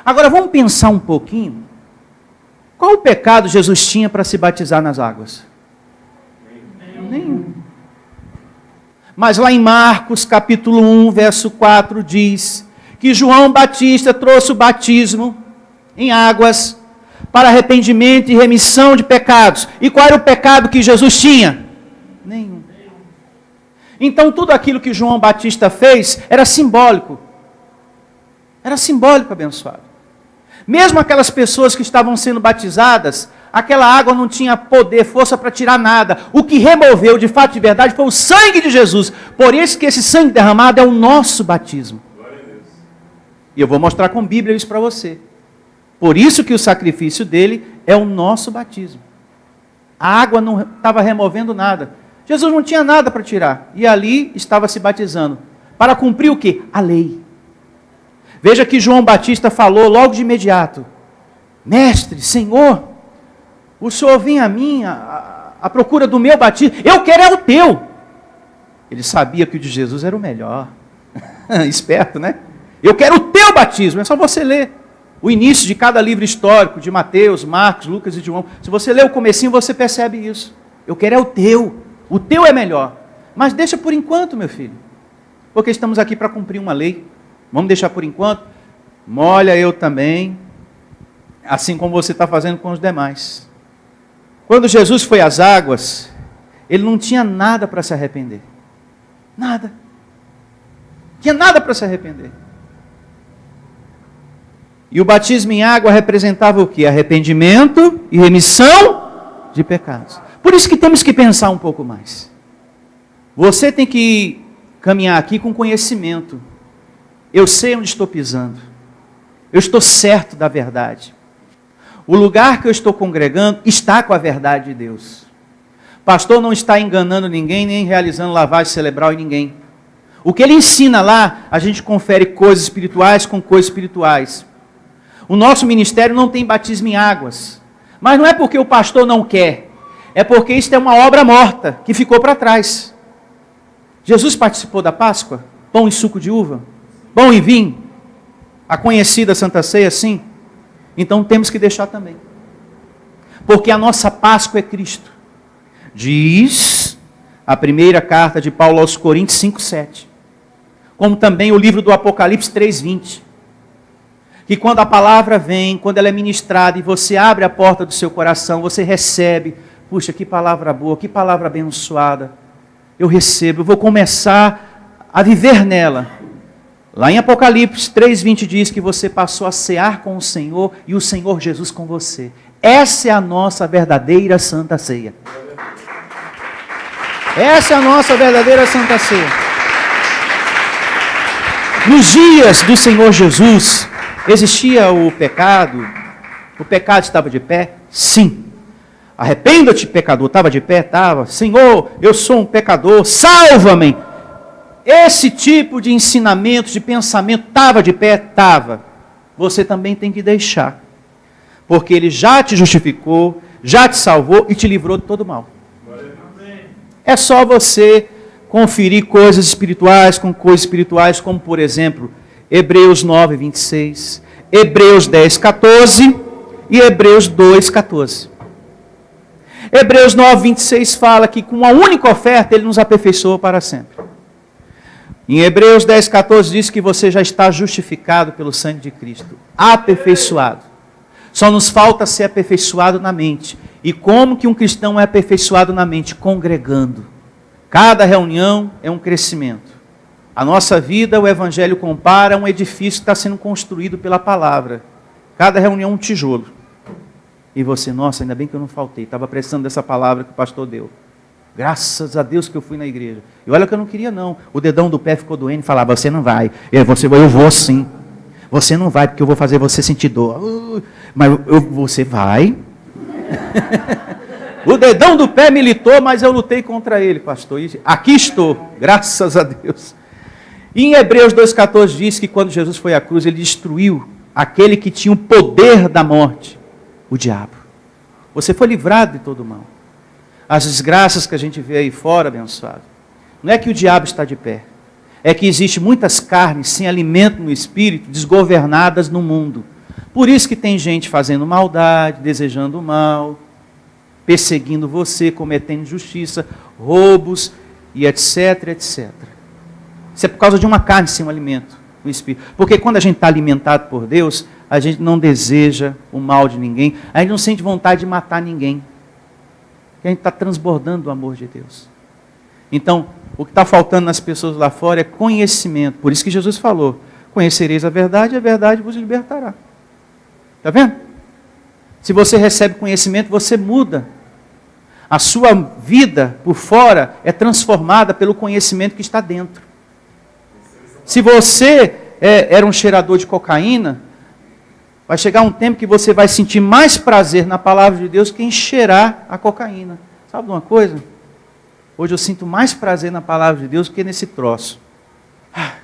Agora vamos pensar um pouquinho. Qual o pecado Jesus tinha para se batizar nas águas? Nenhum. Mas lá em Marcos capítulo 1, verso 4 diz que João Batista trouxe o batismo em águas para arrependimento e remissão de pecados. E qual era o pecado que Jesus tinha? Nenhum. Então tudo aquilo que João Batista fez era simbólico. Era simbólico, abençoado. Mesmo aquelas pessoas que estavam sendo batizadas, aquela água não tinha poder, força para tirar nada. O que removeu, de fato, de verdade, foi o sangue de Jesus. Por isso que esse sangue derramado é o nosso batismo. E eu vou mostrar com Bíblia isso para você. Por isso que o sacrifício dele é o nosso batismo. A água não estava removendo nada. Jesus não tinha nada para tirar. E ali estava se batizando. Para cumprir o quê? A lei. Veja que João Batista falou logo de imediato. Mestre, Senhor, o Senhor vem a mim à procura do meu batismo. Eu quero é o teu. Ele sabia que o de Jesus era o melhor. Esperto, né? Eu quero o teu batismo. É só você ler o início de cada livro histórico, de Mateus, Marcos, Lucas e João. Se você ler o comecinho, você percebe isso. Eu quero é o teu. O teu é melhor. Mas deixa por enquanto, meu filho. Porque estamos aqui para cumprir uma lei. Vamos deixar por enquanto? Molha eu também, assim como você está fazendo com os demais. Quando Jesus foi às águas, ele não tinha nada para se arrepender. Nada. Não tinha nada para se arrepender. E o batismo em água representava o quê? Arrependimento e remissão de pecados. Por isso que temos que pensar um pouco mais. Você tem que caminhar aqui com conhecimento. Eu sei onde estou pisando. Eu estou certo da verdade. O lugar que eu estou congregando está com a verdade de Deus. Pastor não está enganando ninguém, nem realizando lavagem cerebral em ninguém. O que ele ensina lá, a gente confere coisas espirituais com coisas espirituais. O nosso ministério não tem batismo em águas. Mas não é porque o pastor não quer. É porque isso é uma obra morta que ficou para trás. Jesus participou da Páscoa? Pão e suco de uva? Pão e vinho? A conhecida Santa Ceia, sim? Então temos que deixar também. Porque a nossa Páscoa é Cristo. Diz a primeira carta de Paulo aos Coríntios 5:7. Como também o livro do Apocalipse 3:20. Que quando a palavra vem, quando ela é ministrada e você abre a porta do seu coração, você recebe. Puxa, que palavra boa, que palavra abençoada. Eu recebo, eu vou começar a viver nela. Lá em Apocalipse 3:20 diz que você passou a cear com o Senhor e o Senhor Jesus com você. Essa é a nossa verdadeira Santa Ceia. Essa é a nossa verdadeira Santa Ceia. Nos dias do Senhor Jesus, existia o pecado? O pecado estava de pé? Sim. Arrependa-te, pecador. Estava de pé? Estava. Senhor, eu sou um pecador, salva-me. Esse tipo de ensinamento, de pensamento, estava de pé? Estava. Você também tem que deixar. Porque Ele já te justificou, já te salvou e te livrou de todo mal. É só você conferir coisas espirituais com coisas espirituais, como por exemplo, Hebreus 9:26, Hebreus 10:14 e Hebreus 2:14. Hebreus 9:26 fala que com uma única oferta Ele nos aperfeiçoou para sempre. Em Hebreus 10:14 diz que você já está justificado pelo sangue de Cristo, aperfeiçoado. Só nos falta ser aperfeiçoado na mente. E como que um cristão é aperfeiçoado na mente? Congregando. Cada reunião é um crescimento. A nossa vida, o Evangelho compara a um edifício que está sendo construído pela palavra. Cada reunião um tijolo. E você, nossa, ainda bem que eu não faltei. Estava precisando dessa palavra que o pastor deu. Graças a Deus que eu fui na igreja. E olha que eu não queria não. O dedão do pé ficou doendo e falava, você não vai. Eu vou sim. Você não vai porque eu vou fazer você sentir dor. Mas você vai. O dedão do pé militou, mas eu lutei contra ele, pastor. E aqui estou, graças a Deus. E em Hebreus 2,14 diz que quando Jesus foi à cruz, Ele destruiu aquele que tinha o poder da morte, o diabo. Você foi livrado de todo mal. As desgraças que a gente vê aí fora, abençoado, não é que o diabo está de pé. É que existe muitas carnes sem alimento no espírito, desgovernadas no mundo. Por isso que tem gente fazendo maldade, desejando o mal, perseguindo você, cometendo injustiça, roubos e etc, etc. Isso é por causa de uma carne sem um alimento no espírito. Porque quando a gente está alimentado por Deus, a gente não deseja o mal de ninguém, a gente não sente vontade de matar ninguém. Porque a gente está transbordando o amor de Deus. Então, o que está faltando nas pessoas lá fora é conhecimento. Por isso que Jesus falou, conhecereis a verdade e a verdade vos libertará. Está vendo? Se você recebe conhecimento, você muda. A sua vida por fora é transformada pelo conhecimento que está dentro. Se você era um cheirador de cocaína, vai chegar um tempo que você vai sentir mais prazer na palavra de Deus que em cheirar a cocaína. Sabe de uma coisa? Hoje eu sinto mais prazer na palavra de Deus do que nesse troço.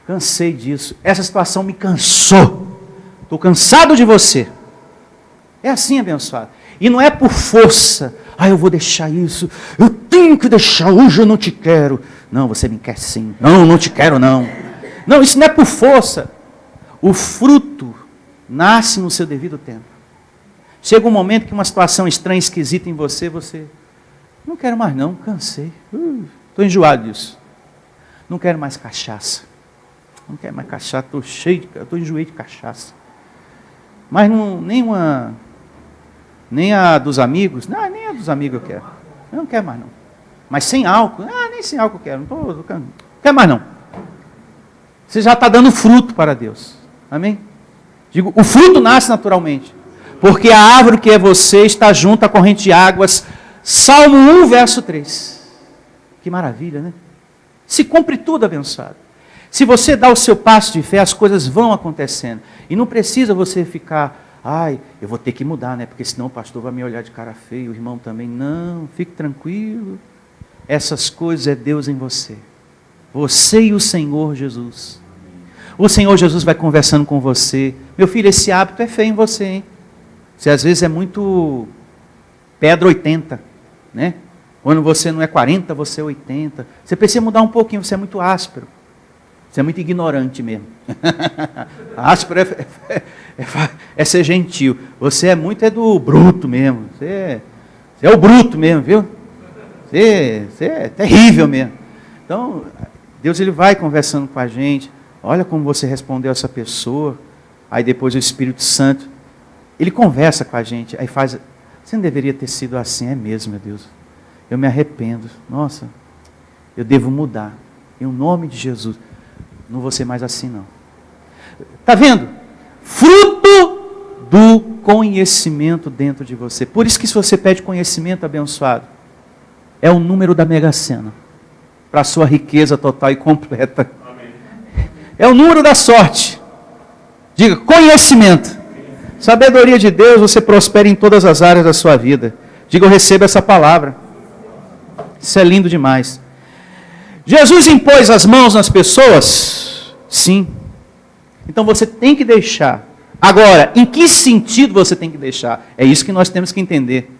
Cansei disso. Essa situação me cansou. Estou cansado de você. É assim, abençoado. E não é por força. Eu vou deixar isso. Eu tenho que deixar. Hoje eu não te quero. Não, você me quer sim. Não, não te quero não. Não, isso não é por força. O fruto nasce no seu devido tempo. Chega um momento que uma situação estranha, esquisita em você, não quero mais não, cansei. Estou enjoado disso. Não quero mais cachaça. Não quero mais cachaça, estou enjoei de cachaça. Mas não, nem a dos amigos, nem a dos amigos eu quero. Eu não quero mais não. Mas sem álcool, nem sem álcool eu quero. Não quero mais não. Você já está dando fruto para Deus. Amém? Digo, o fruto nasce naturalmente. Porque a árvore que é você está junto à corrente de águas. Salmo 1, verso 3. Que maravilha, né? Se cumpre tudo, abençoado. Se você dá o seu passo de fé, as coisas vão acontecendo. E não precisa você ficar, eu vou ter que mudar, né? Porque senão o pastor vai me olhar de cara feia, o irmão também. Não, fique tranquilo. Essas coisas é Deus em você. Você e o Senhor Jesus. O Senhor Jesus vai conversando com você. Meu filho, esse hábito é feio em você, hein? Você às vezes é muito pedra 80. né? Quando você não é 40, você é 80. Você precisa mudar um pouquinho, você é muito áspero. Você é muito ignorante mesmo. Áspero é ser gentil. Você é muito do bruto mesmo. Você é o bruto mesmo, viu? Você é terrível mesmo. Então, Deus ele vai conversando com a gente. Olha como você respondeu a essa pessoa. Aí depois o Espírito Santo, ele conversa com a gente. Aí faz, você não deveria ter sido assim. É mesmo, meu Deus. Eu me arrependo. Nossa, eu devo mudar. Em nome de Jesus. Não vou ser mais assim, não. Está vendo? Fruto do conhecimento dentro de você. Por isso que se você pede conhecimento abençoado, é o número da Mega Sena. Para a sua riqueza total e completa. Amém. É o número da sorte. Diga, conhecimento. Sabedoria de Deus, você prospera em todas as áreas da sua vida. Diga, eu recebo essa palavra. Isso é lindo demais. Jesus impôs as mãos nas pessoas? Sim. Então você tem que deixar. Agora, em que sentido você tem que deixar? É isso que nós temos que entender.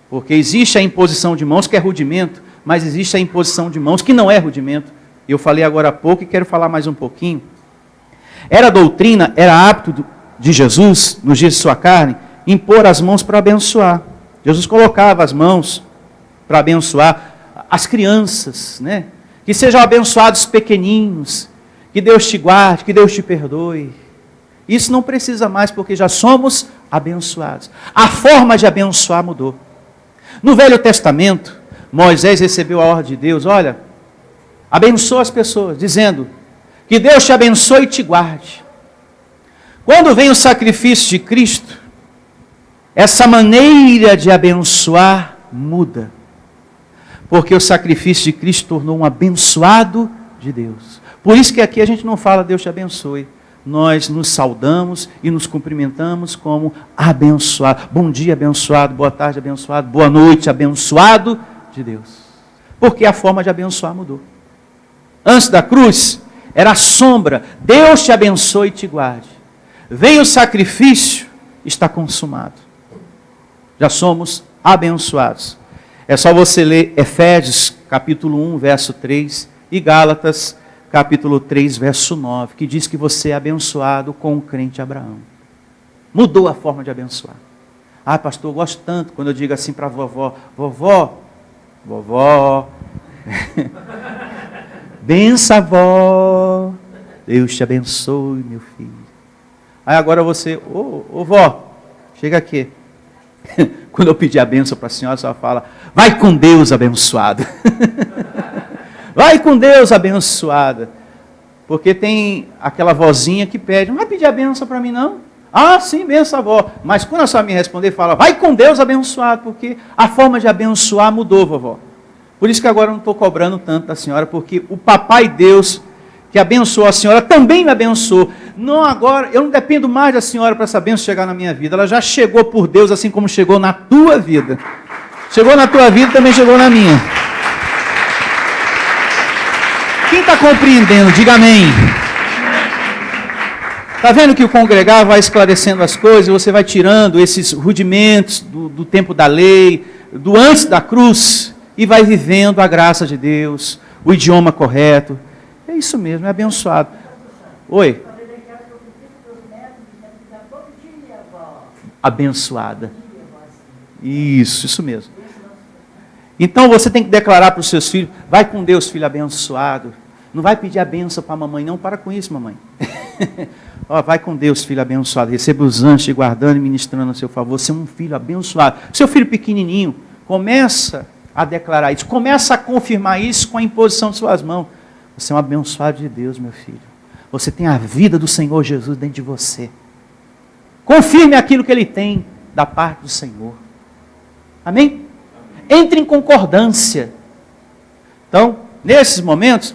Porque existe a imposição de mãos que é rudimento, mas existe a imposição de mãos que não é rudimento. Eu falei agora há pouco e quero falar mais um pouquinho. Era doutrina, era hábito de Jesus, nos dias de sua carne, impor as mãos para abençoar. Jesus colocava as mãos para abençoar as crianças, né? Que sejam abençoados pequeninos, que Deus te guarde, que Deus te perdoe. Isso não precisa mais, porque já somos abençoados. A forma de abençoar mudou. No Velho Testamento, Moisés recebeu a ordem de Deus, olha, abençoa as pessoas, dizendo, que Deus te abençoe e te guarde. Quando vem o sacrifício de Cristo, essa maneira de abençoar muda. Porque o sacrifício de Cristo tornou um abençoado de Deus. Por isso que aqui a gente não fala Deus te abençoe. Nós nos saudamos e nos cumprimentamos como abençoado. Bom dia, abençoado. Boa tarde, abençoado. Boa noite, abençoado de Deus. Porque a forma de abençoar mudou. Antes da cruz, era a sombra. Deus te abençoe e te guarde. Vem o sacrifício, está consumado. Já somos abençoados. É só você ler Efésios, capítulo 1, verso 3, e Gálatas, capítulo 3, verso 9, que diz que você é abençoado com o crente Abraão. Mudou a forma de abençoar. Ah, pastor, eu gosto tanto quando eu digo assim para a vovó, vovó, bença, avó, Deus te abençoe, meu filho. Aí agora você, ô vó, chega aqui. Quando eu pedir a bênção para a senhora fala, vai com Deus abençoado. Vai com Deus abençoada. Porque tem aquela vozinha que pede, não vai pedir a bênção para mim não? Ah, sim, benção, avó. Mas quando a senhora me responder, fala, vai com Deus abençoado, porque a forma de abençoar mudou, vovó. Por isso que agora eu não estou cobrando tanto da senhora, porque o papai Deus, que abençoou a senhora, também me abençoou. Não agora, eu não dependo mais da senhora para essa bênção chegar na minha vida. Ela já chegou por Deus, assim como chegou na tua vida. Chegou na tua vida, também chegou na minha. Quem está compreendendo, diga amém. Está vendo que o congregar vai esclarecendo as coisas, você vai tirando esses rudimentos do tempo da lei, do antes da cruz, e vai vivendo a graça de Deus, o idioma correto. É isso mesmo, é abençoado. Oi? Abençoada. Isso mesmo. Então você tem que declarar para os seus filhos, vai com Deus, filho abençoado. Não vai pedir a benção para a mamãe, não. Para com isso, mamãe. Ó, vai com Deus, filho abençoado. Receba os anjos te guardando e ministrando a seu favor. Você é um filho abençoado. Seu filho pequenininho, começa a declarar isso. Começa a confirmar isso com a imposição de suas mãos. Você é um abençoado de Deus, meu filho. Você tem a vida do Senhor Jesus dentro de você. Confirme aquilo que Ele tem da parte do Senhor. Amém? Entre em concordância. Então, nesses momentos,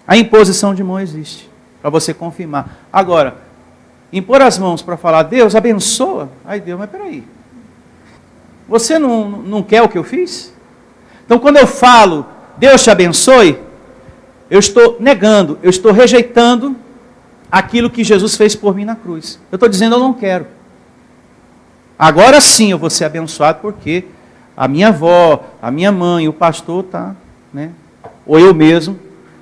a imposição de mão existe. Para você confirmar. Agora, impor as mãos para falar, Deus abençoa. Aí Deus, mas peraí. Você não quer o que eu fiz? Então, quando eu falo, Deus te abençoe, eu estou negando, eu estou rejeitando aquilo que Jesus fez por mim na cruz. Eu estou dizendo, eu não quero. Agora sim eu vou ser abençoado, porque a minha avó, a minha mãe, o pastor está, né? Ou eu mesmo,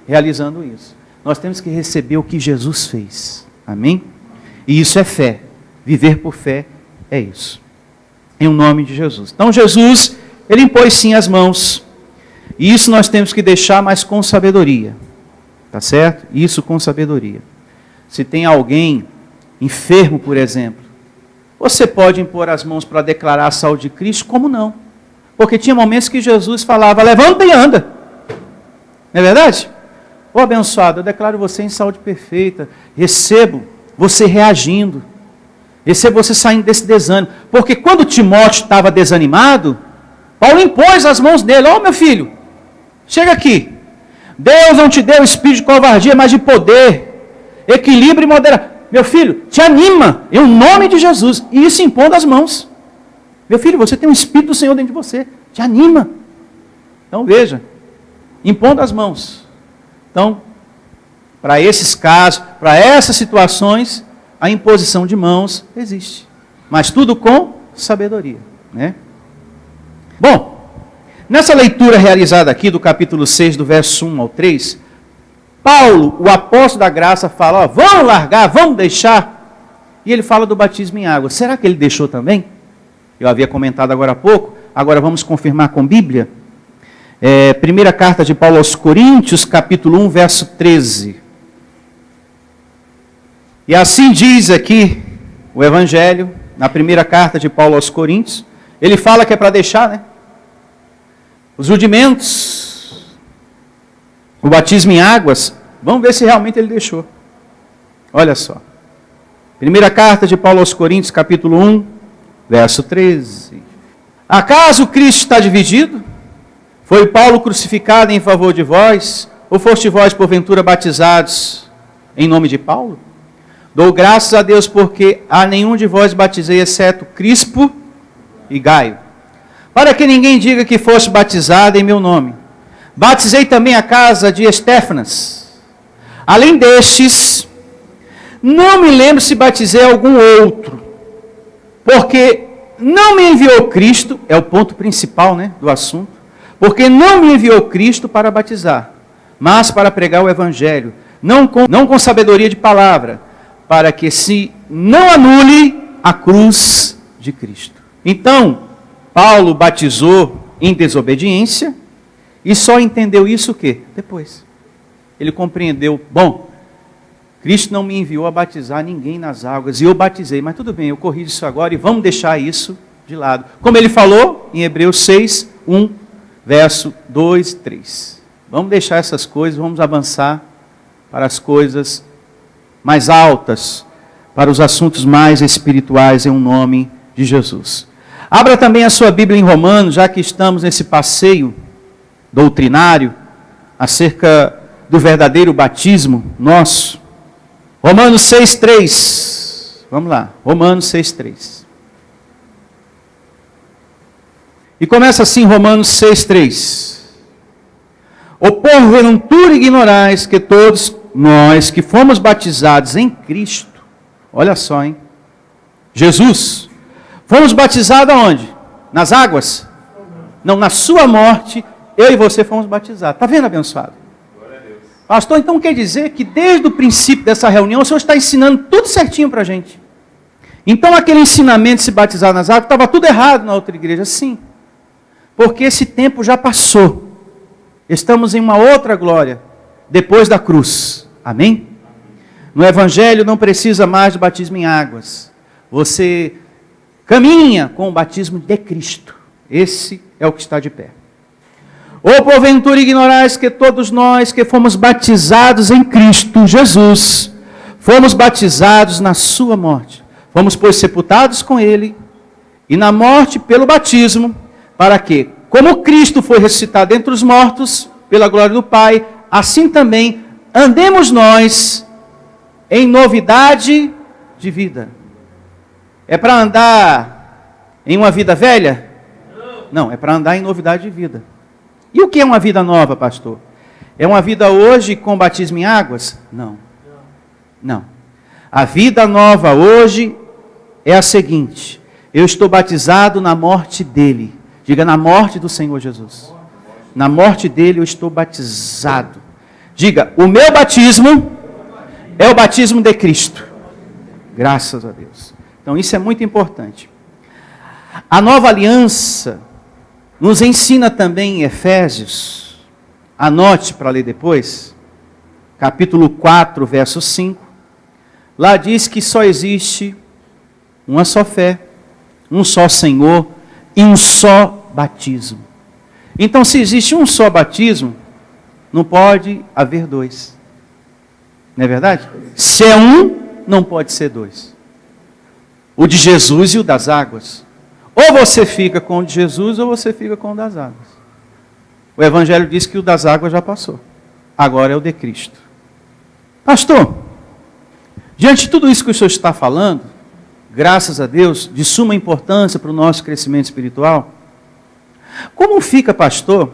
realizando isso. Nós temos que receber o que Jesus fez. Amém? E isso é fé. Viver por fé é isso. Em nome de Jesus. Então Jesus, ele impôs sim as mãos. E isso nós temos que deixar, mas com sabedoria. Tá certo? Isso com sabedoria. Se tem alguém enfermo, por exemplo, você pode impor as mãos para declarar a saúde de Cristo, como não? Porque tinha momentos que Jesus falava, levanta e anda. Não é verdade? Ô abençoado, eu declaro você em saúde perfeita. Recebo você reagindo. Recebo você saindo desse desânimo. Porque quando Timóteo estava desanimado, Paulo impôs as mãos dele. Ô meu filho, chega aqui. Deus não te deu espírito de covardia, mas de poder, equilíbrio e moderação. Meu filho, te anima, em nome de Jesus. E isso impondo as mãos. Meu filho, você tem um espírito do Senhor dentro de você. Te anima. Então veja, impondo as mãos. Então, para esses casos, para essas situações, a imposição de mãos existe. Mas tudo com sabedoria, né? Bom, nessa leitura realizada aqui do capítulo 6, do verso 1 ao 3, Paulo, o apóstolo da graça, fala, ó, vamos largar, vamos deixar. E ele fala do batismo em água. Será que ele deixou também? Eu havia comentado agora há pouco, agora vamos confirmar com Bíblia. Primeira carta de Paulo aos Coríntios, capítulo 1, verso 13. E assim diz aqui o Evangelho, na primeira carta de Paulo aos Coríntios. Ele fala que é para deixar, né? Os rudimentos, o batismo em águas, vamos ver se realmente ele deixou. Olha só. Primeira carta de Paulo aos Coríntios, capítulo 1, verso 13. Acaso Cristo está dividido? Foi Paulo crucificado em favor de vós? Ou foste vós, porventura, batizados em nome de Paulo? Dou graças a Deus porque a nenhum de vós batizei, exceto Crispo e Gaio. Para que ninguém diga que foste batizado em meu nome. Batizei também a casa de Estéfanas. Além destes, não me lembro se batizei algum outro. Porque não me enviou Cristo, é o ponto principal, né, do assunto. Porque não me enviou Cristo para batizar, mas para pregar o Evangelho, não com sabedoria de palavra, para que se não anule a cruz de Cristo. Então, Paulo batizou em desobediência e só entendeu isso o quê? Depois. Ele compreendeu, bom, Cristo não me enviou a batizar ninguém nas águas, e eu batizei, mas tudo bem, eu corrijo isso agora e vamos deixar isso de lado. Como ele falou em Hebreus 6, 1, verso 2 e 3. Vamos deixar essas coisas, vamos avançar para as coisas mais altas, para os assuntos mais espirituais, em nome de Jesus. Abra também a sua Bíblia em Romanos, já que estamos nesse passeio doutrinário acerca do verdadeiro batismo nosso. Romanos 6,3. Vamos lá, Romanos 6,3. E começa assim, Romanos 6,3. Ou porventura ignorais que todos nós que fomos batizados em Cristo, olha só, hein? Jesus, fomos batizados aonde? Nas águas? Não, na sua morte, eu e você fomos batizados. Está vendo, abençoado? Glória a Deus. Pastor, então quer dizer que desde o princípio dessa reunião, o Senhor está ensinando tudo certinho para a gente. Então aquele ensinamento de se batizar nas águas, estava tudo errado na outra igreja. Sim, porque esse tempo já passou. Estamos em uma outra glória, depois da cruz. Amém? No Evangelho não precisa mais de batismo em águas. Você caminha com o batismo de Cristo. Esse é o que está de pé. Ou porventura ignorais que todos nós que fomos batizados em Cristo Jesus, fomos batizados na sua morte. Fomos, pois, sepultados com Ele, e na morte pelo batismo, para que, como Cristo foi ressuscitado dentre os mortos, pela glória do Pai, assim também andemos nós em novidade de vida. É para andar em uma vida velha? Não, é para andar em novidade de vida. E o que é uma vida nova, pastor? É uma vida hoje com batismo em águas? Não. Não. A vida nova hoje é a seguinte: eu estou batizado na morte dele. Diga, na morte do Senhor Jesus. Na morte dele eu estou batizado. Diga, o meu batismo é o batismo de Cristo. Graças a Deus. Então isso é muito importante. A nova aliança nos ensina também em Efésios, anote para ler depois, capítulo 4, verso 5. Lá diz que só existe uma só fé, um só Senhor e um só batismo. Então, se existe um só batismo, não pode haver dois. Não é verdade? Se é um, não pode ser dois. O de Jesus e o das águas. Ou você fica com o de Jesus, ou você fica com o das águas. O Evangelho diz que o das águas já passou. Agora é o de Cristo. Pastor, diante de tudo isso que o senhor está falando, graças a Deus, de suma importância para o nosso crescimento espiritual, como fica, pastor,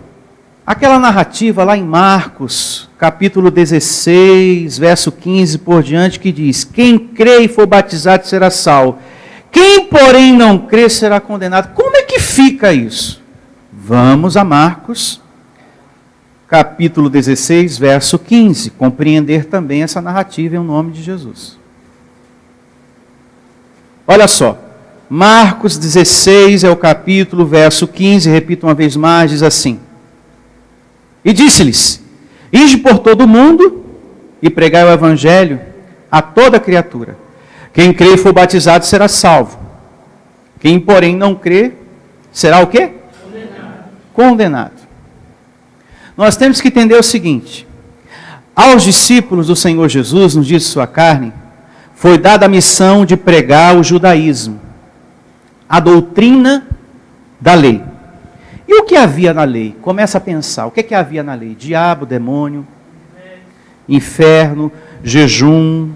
aquela narrativa lá em Marcos, capítulo 16, verso 15 por diante, que diz: quem crê e for batizado será salvo, quem porém não crê será condenado. Como é que fica isso? Vamos a Marcos, capítulo 16, verso 15, compreender também essa narrativa em nome de Jesus. Olha só, Marcos 16 é o capítulo, verso 15, repito uma vez mais, diz assim: e disse-lhes, ide por todo o mundo e pregai o evangelho a toda criatura. Quem crê e for batizado será salvo. Quem, porém, não crê, será o quê? Condenado. Nós temos que entender o seguinte: aos discípulos do Senhor Jesus, nos dias de sua carne, foi dada a missão de pregar o judaísmo, a doutrina da lei. E o que havia na lei? Começa a pensar, o que é que havia na lei? Diabo, demônio, inferno, jejum,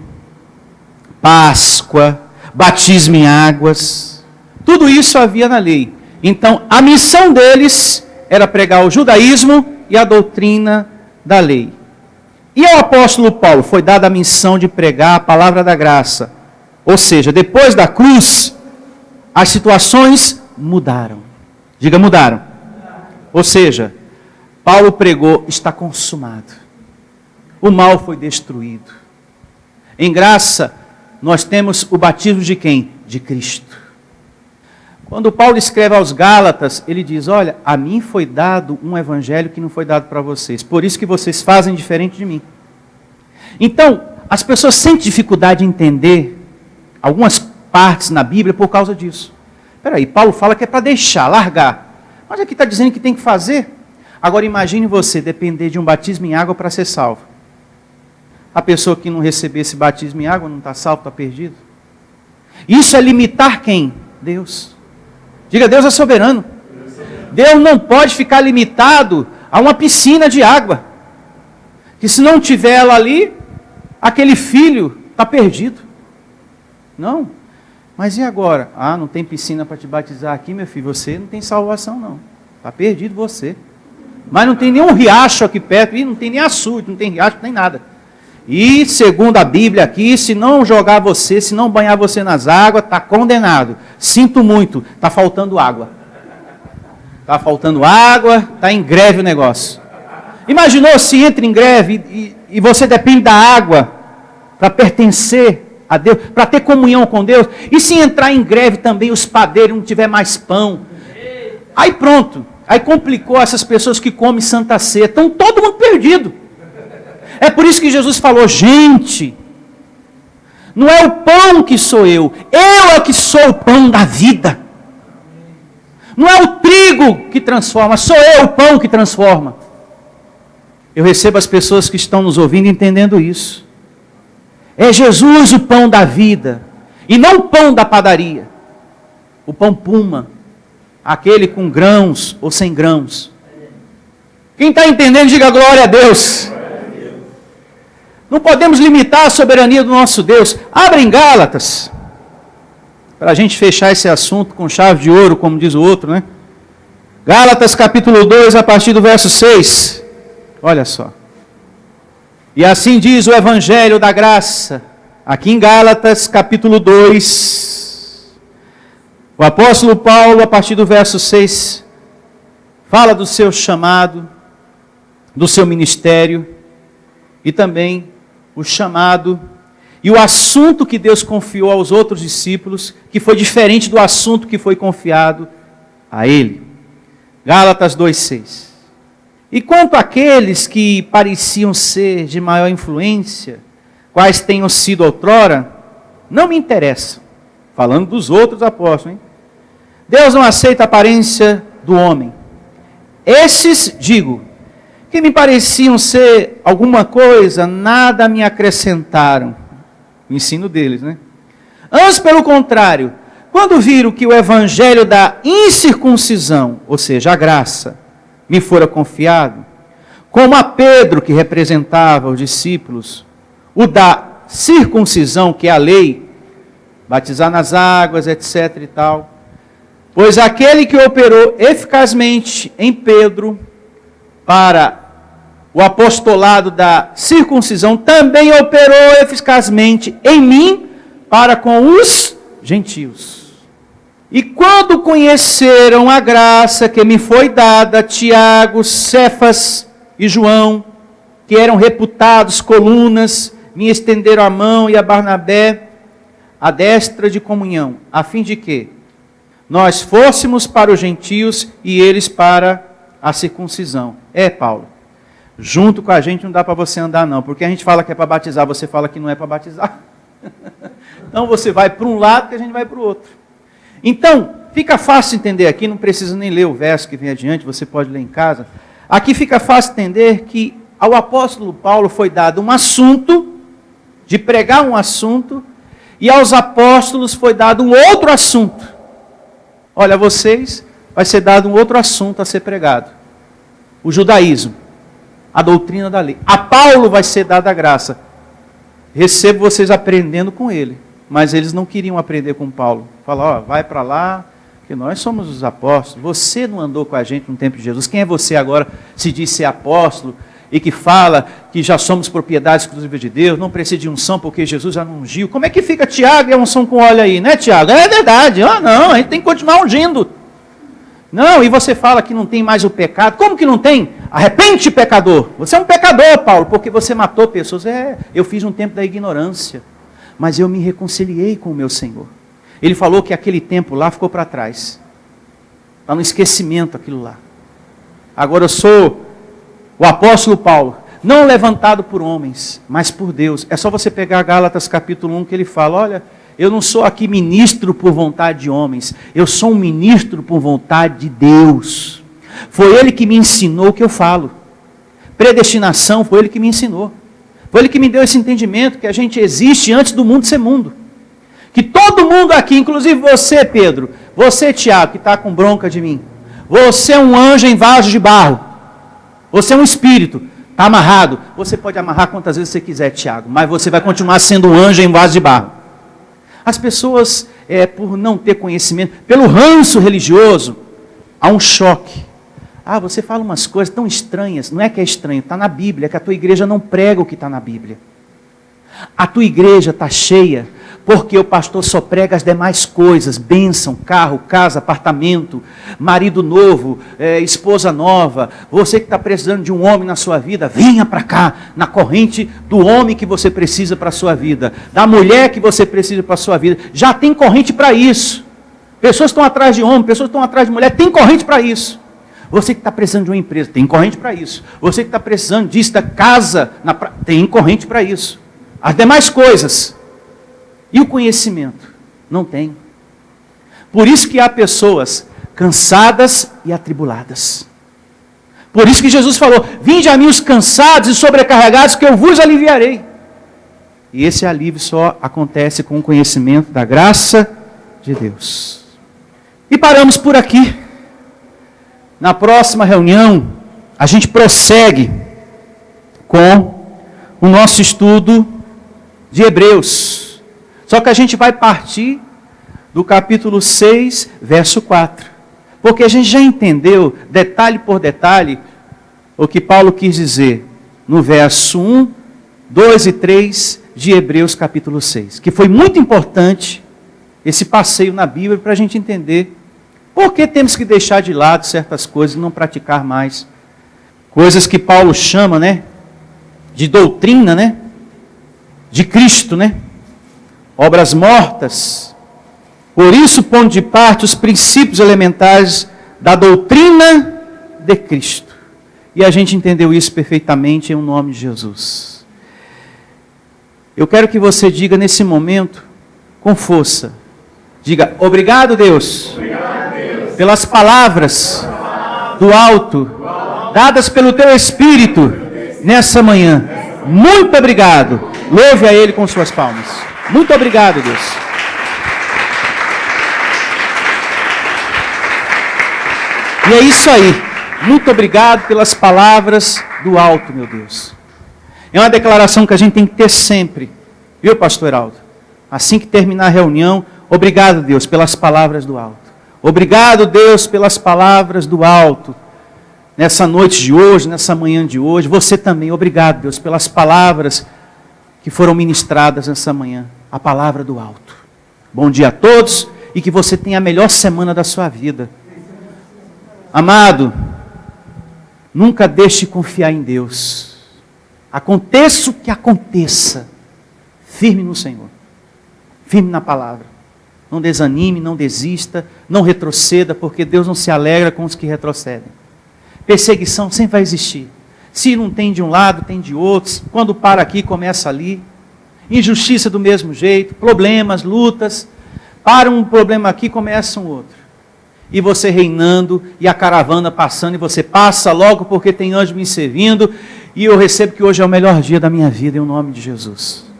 Páscoa, batismo em águas, tudo isso havia na lei. Então, a missão deles era pregar o judaísmo e a doutrina da lei. E ao apóstolo Paulo foi dada a missão de pregar a palavra da graça. Ou seja, depois da cruz, as situações mudaram. Diga, mudaram. Ou seja, Paulo pregou, está consumado. O mal foi destruído. Em graça, nós temos o batismo de quem? De Cristo. Quando Paulo escreve aos Gálatas, ele diz: olha, a mim foi dado um evangelho que não foi dado para vocês. Por isso que vocês fazem diferente de mim. Então, as pessoas sentem dificuldade em entender algumas partes na Bíblia por causa disso. Espera aí, Paulo fala que é para deixar, largar. Mas aqui está dizendo que tem que fazer. Agora imagine você depender de um batismo em água para ser salvo. A pessoa que não receber esse batismo em água não está salvo, está perdido. Isso é limitar quem? Deus. Diga, Deus é soberano. Deus não pode ficar limitado a uma piscina de água. Que se não tiver ela ali, aquele filho está perdido. Não. Mas e agora? Ah, não tem piscina para te batizar aqui, meu filho. Você não tem salvação, não. Está perdido você. Mas não tem nenhum riacho aqui perto. E não tem nem açude, não tem riacho, nem nada. E, segundo a Bíblia aqui, se não jogar você, se não banhar você nas águas, está condenado. Sinto muito, está faltando água. Está faltando água, está em greve o negócio. Imaginou se entra em greve e você depende da água para pertencer a Deus, para ter comunhão com Deus? E se entrar em greve também os padeiros não tiver mais pão? Aí pronto, aí complicou essas pessoas que comem Santa Ceia. Estão todo mundo perdido. É por isso que Jesus falou: gente, não é o pão que sou eu é que sou o pão da vida. Não é o trigo que transforma, sou eu o pão que transforma. Eu recebo as pessoas que estão nos ouvindo entendendo isso. É Jesus o pão da vida, e não o pão da padaria. O pão puma, aquele com grãos ou sem grãos. Quem está entendendo, diga glória a Deus. Não podemos limitar a soberania do nosso Deus. Abra em Gálatas, para a gente fechar esse assunto com chave de ouro, como diz o outro, né? Gálatas capítulo 2, a partir do verso 6. Olha só. E assim diz o Evangelho da Graça, aqui em Gálatas capítulo 2. O apóstolo Paulo, a partir do verso 6, fala do seu chamado, do seu ministério e também o chamado e o assunto que Deus confiou aos outros discípulos, que foi diferente do assunto que foi confiado a ele. Gálatas 2:6. E quanto àqueles que pareciam ser de maior influência, quais tenham sido outrora, não me interessa. Falando dos outros apóstolos, hein? Deus não aceita a aparência do homem. Esses, digo, que me pareciam ser alguma coisa, nada me acrescentaram. O ensino deles, né? Antes, pelo contrário, quando viram que o evangelho da incircuncisão, ou seja, a graça, me fora confiado, como a Pedro, que representava os discípulos, o da circuncisão, que é a lei, batizar nas águas, etc. e tal, pois aquele que operou eficazmente em Pedro para o apostolado da circuncisão, também operou eficazmente em mim para com os gentios. E quando conheceram a graça que me foi dada, Tiago, Cefas e João, que eram reputados colunas, me estenderam a mão, e a Barnabé a destra de comunhão, a fim de que nós fôssemos para os gentios e eles para a circuncisão. Paulo, junto com a gente não dá para você andar não, porque a gente fala que é para batizar, você fala que não é para batizar. Então você vai para um lado que a gente vai para o outro. Então, fica fácil entender aqui, não precisa nem ler o verso que vem adiante, você pode ler em casa. Aqui fica fácil entender que ao apóstolo Paulo foi dado um assunto, de pregar um assunto, e aos apóstolos foi dado um outro assunto. Olha, a vocês vai ser dado um outro assunto a ser pregado. O judaísmo, a doutrina da lei. A Paulo vai ser dada a graça. Recebo vocês aprendendo com ele. Mas eles não queriam aprender com Paulo. Falaram, vai para lá, que nós somos os apóstolos. Você não andou com a gente no tempo de Jesus. Quem é você agora, se diz ser apóstolo, e que fala que já somos propriedade exclusiva de Deus, não precisa de unção porque Jesus já não ungiu. Como é que fica Tiago e a unção com óleo aí, né, Tiago? É verdade. Não, a gente tem que continuar ungindo. Não, e você fala que não tem mais o pecado. Como que não tem? Arrepende-te, pecador. Você é um pecador, Paulo, porque você matou pessoas. Eu fiz um tempo da ignorância, mas eu me reconciliei com o meu Senhor. Ele falou que aquele tempo lá ficou para trás. Está no esquecimento aquilo lá. Agora eu sou o apóstolo Paulo, não levantado por homens, mas por Deus. É só você pegar Gálatas capítulo 1 que ele fala, olha, eu não sou aqui ministro por vontade de homens, eu sou um ministro por vontade de Deus. Foi Ele que me ensinou o que eu falo. Predestinação foi Ele que me ensinou. Foi Ele que me deu esse entendimento que a gente existe antes do mundo ser mundo. Que todo mundo aqui, inclusive você, Pedro, você, Tiago, que está com bronca de mim, você é um anjo em vaso de barro. Você é um espírito, está amarrado. Você pode amarrar quantas vezes você quiser, Tiago, mas você vai continuar sendo um anjo em vaso de barro. As pessoas, por não ter conhecimento, pelo ranço religioso, há um choque. Você fala umas coisas tão estranhas. Não é que é estranho, está na Bíblia, é que a tua igreja não prega o que está na Bíblia. A tua igreja está cheia, porque o pastor só prega as demais coisas, bênção, carro, casa, apartamento, marido novo, esposa nova. Você que está precisando de um homem na sua vida, venha para cá, na corrente do homem que você precisa para a sua vida, da mulher que você precisa para a sua vida. Já tem corrente para isso. Pessoas estão atrás de homem, pessoas estão atrás de mulher, tem corrente para isso. Você que está precisando de uma empresa, tem corrente para isso. Você que está precisando disso, da casa, tem corrente para isso. As demais coisas. E o conhecimento? Não tem. Por isso que há pessoas cansadas e atribuladas. Por isso que Jesus falou, vinde a mim os cansados e sobrecarregados, que eu vos aliviarei. E esse alívio só acontece com o conhecimento da graça de Deus. E paramos por aqui. Na próxima reunião, a gente prossegue com o nosso estudo de Hebreus. Só que a gente vai partir do capítulo 6, verso 4. Porque a gente já entendeu, detalhe por detalhe, o que Paulo quis dizer no verso 1, 2 e 3 de Hebreus capítulo 6. Que foi muito importante esse passeio na Bíblia para a gente entender Por que temos que deixar de lado certas coisas e não praticar mais? Coisas que Paulo chama, né, de doutrina, né, de Cristo, né, obras mortas. Por isso, pondo de parte os princípios elementares da doutrina de Cristo. E a gente entendeu isso perfeitamente em nome de Jesus. Eu quero que você diga nesse momento, com força, diga: obrigado, Deus, pelas palavras do alto, dadas pelo Teu Espírito nessa manhã. Muito obrigado. Louve a Ele com suas palmas. Muito obrigado, Deus. E é isso aí. Muito obrigado pelas palavras do alto, meu Deus. É uma declaração que a gente tem que ter sempre. Viu, pastor Heraldo? Assim que terminar a reunião, obrigado, Deus, pelas palavras do alto. Obrigado, Deus, pelas palavras do alto. Nessa noite de hoje, nessa manhã de hoje. Você também, obrigado, Deus, pelas palavras que foram ministradas nessa manhã. A palavra do alto. Bom dia a todos e que você tenha a melhor semana da sua vida. Amado, nunca deixe de confiar em Deus. Aconteça o que aconteça, firme no Senhor, firme na palavra. Não desanime, não desista, não retroceda, porque Deus não se alegra com os que retrocedem. Perseguição sempre vai existir. Se não tem de um lado, tem de outros. Quando para aqui, começa ali. Injustiça do mesmo jeito, problemas, lutas. Para um problema aqui, começa um outro. E você reinando, e a caravana passando, e você passa logo porque tem anjo me servindo, e eu recebo que hoje é o melhor dia da minha vida, em nome de Jesus.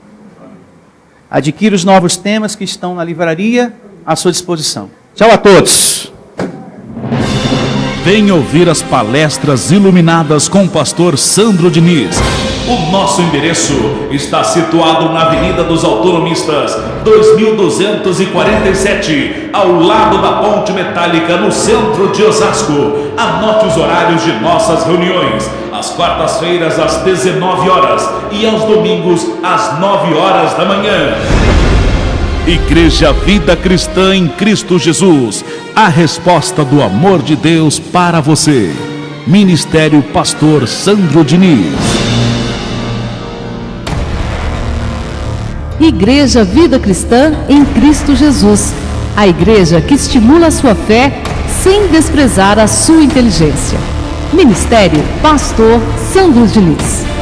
Adquira os novos temas que estão na livraria à sua disposição. Tchau a todos. Venha ouvir as palestras iluminadas com o pastor Sandro Diniz. O nosso endereço está situado na Avenida dos Autonomistas, 2247, ao lado da Ponte Metálica, no centro de Osasco. Anote os horários de nossas reuniões: às quartas-feiras às 19 horas e aos domingos às 9 horas da manhã. Igreja Vida Cristã em Cristo Jesus, a resposta do amor de Deus para você. Ministério Pastor Sandro Diniz. Igreja Vida Cristã em Cristo Jesus, a igreja que estimula a sua fé sem desprezar a sua inteligência. Ministério Pastor Sandro Diniz.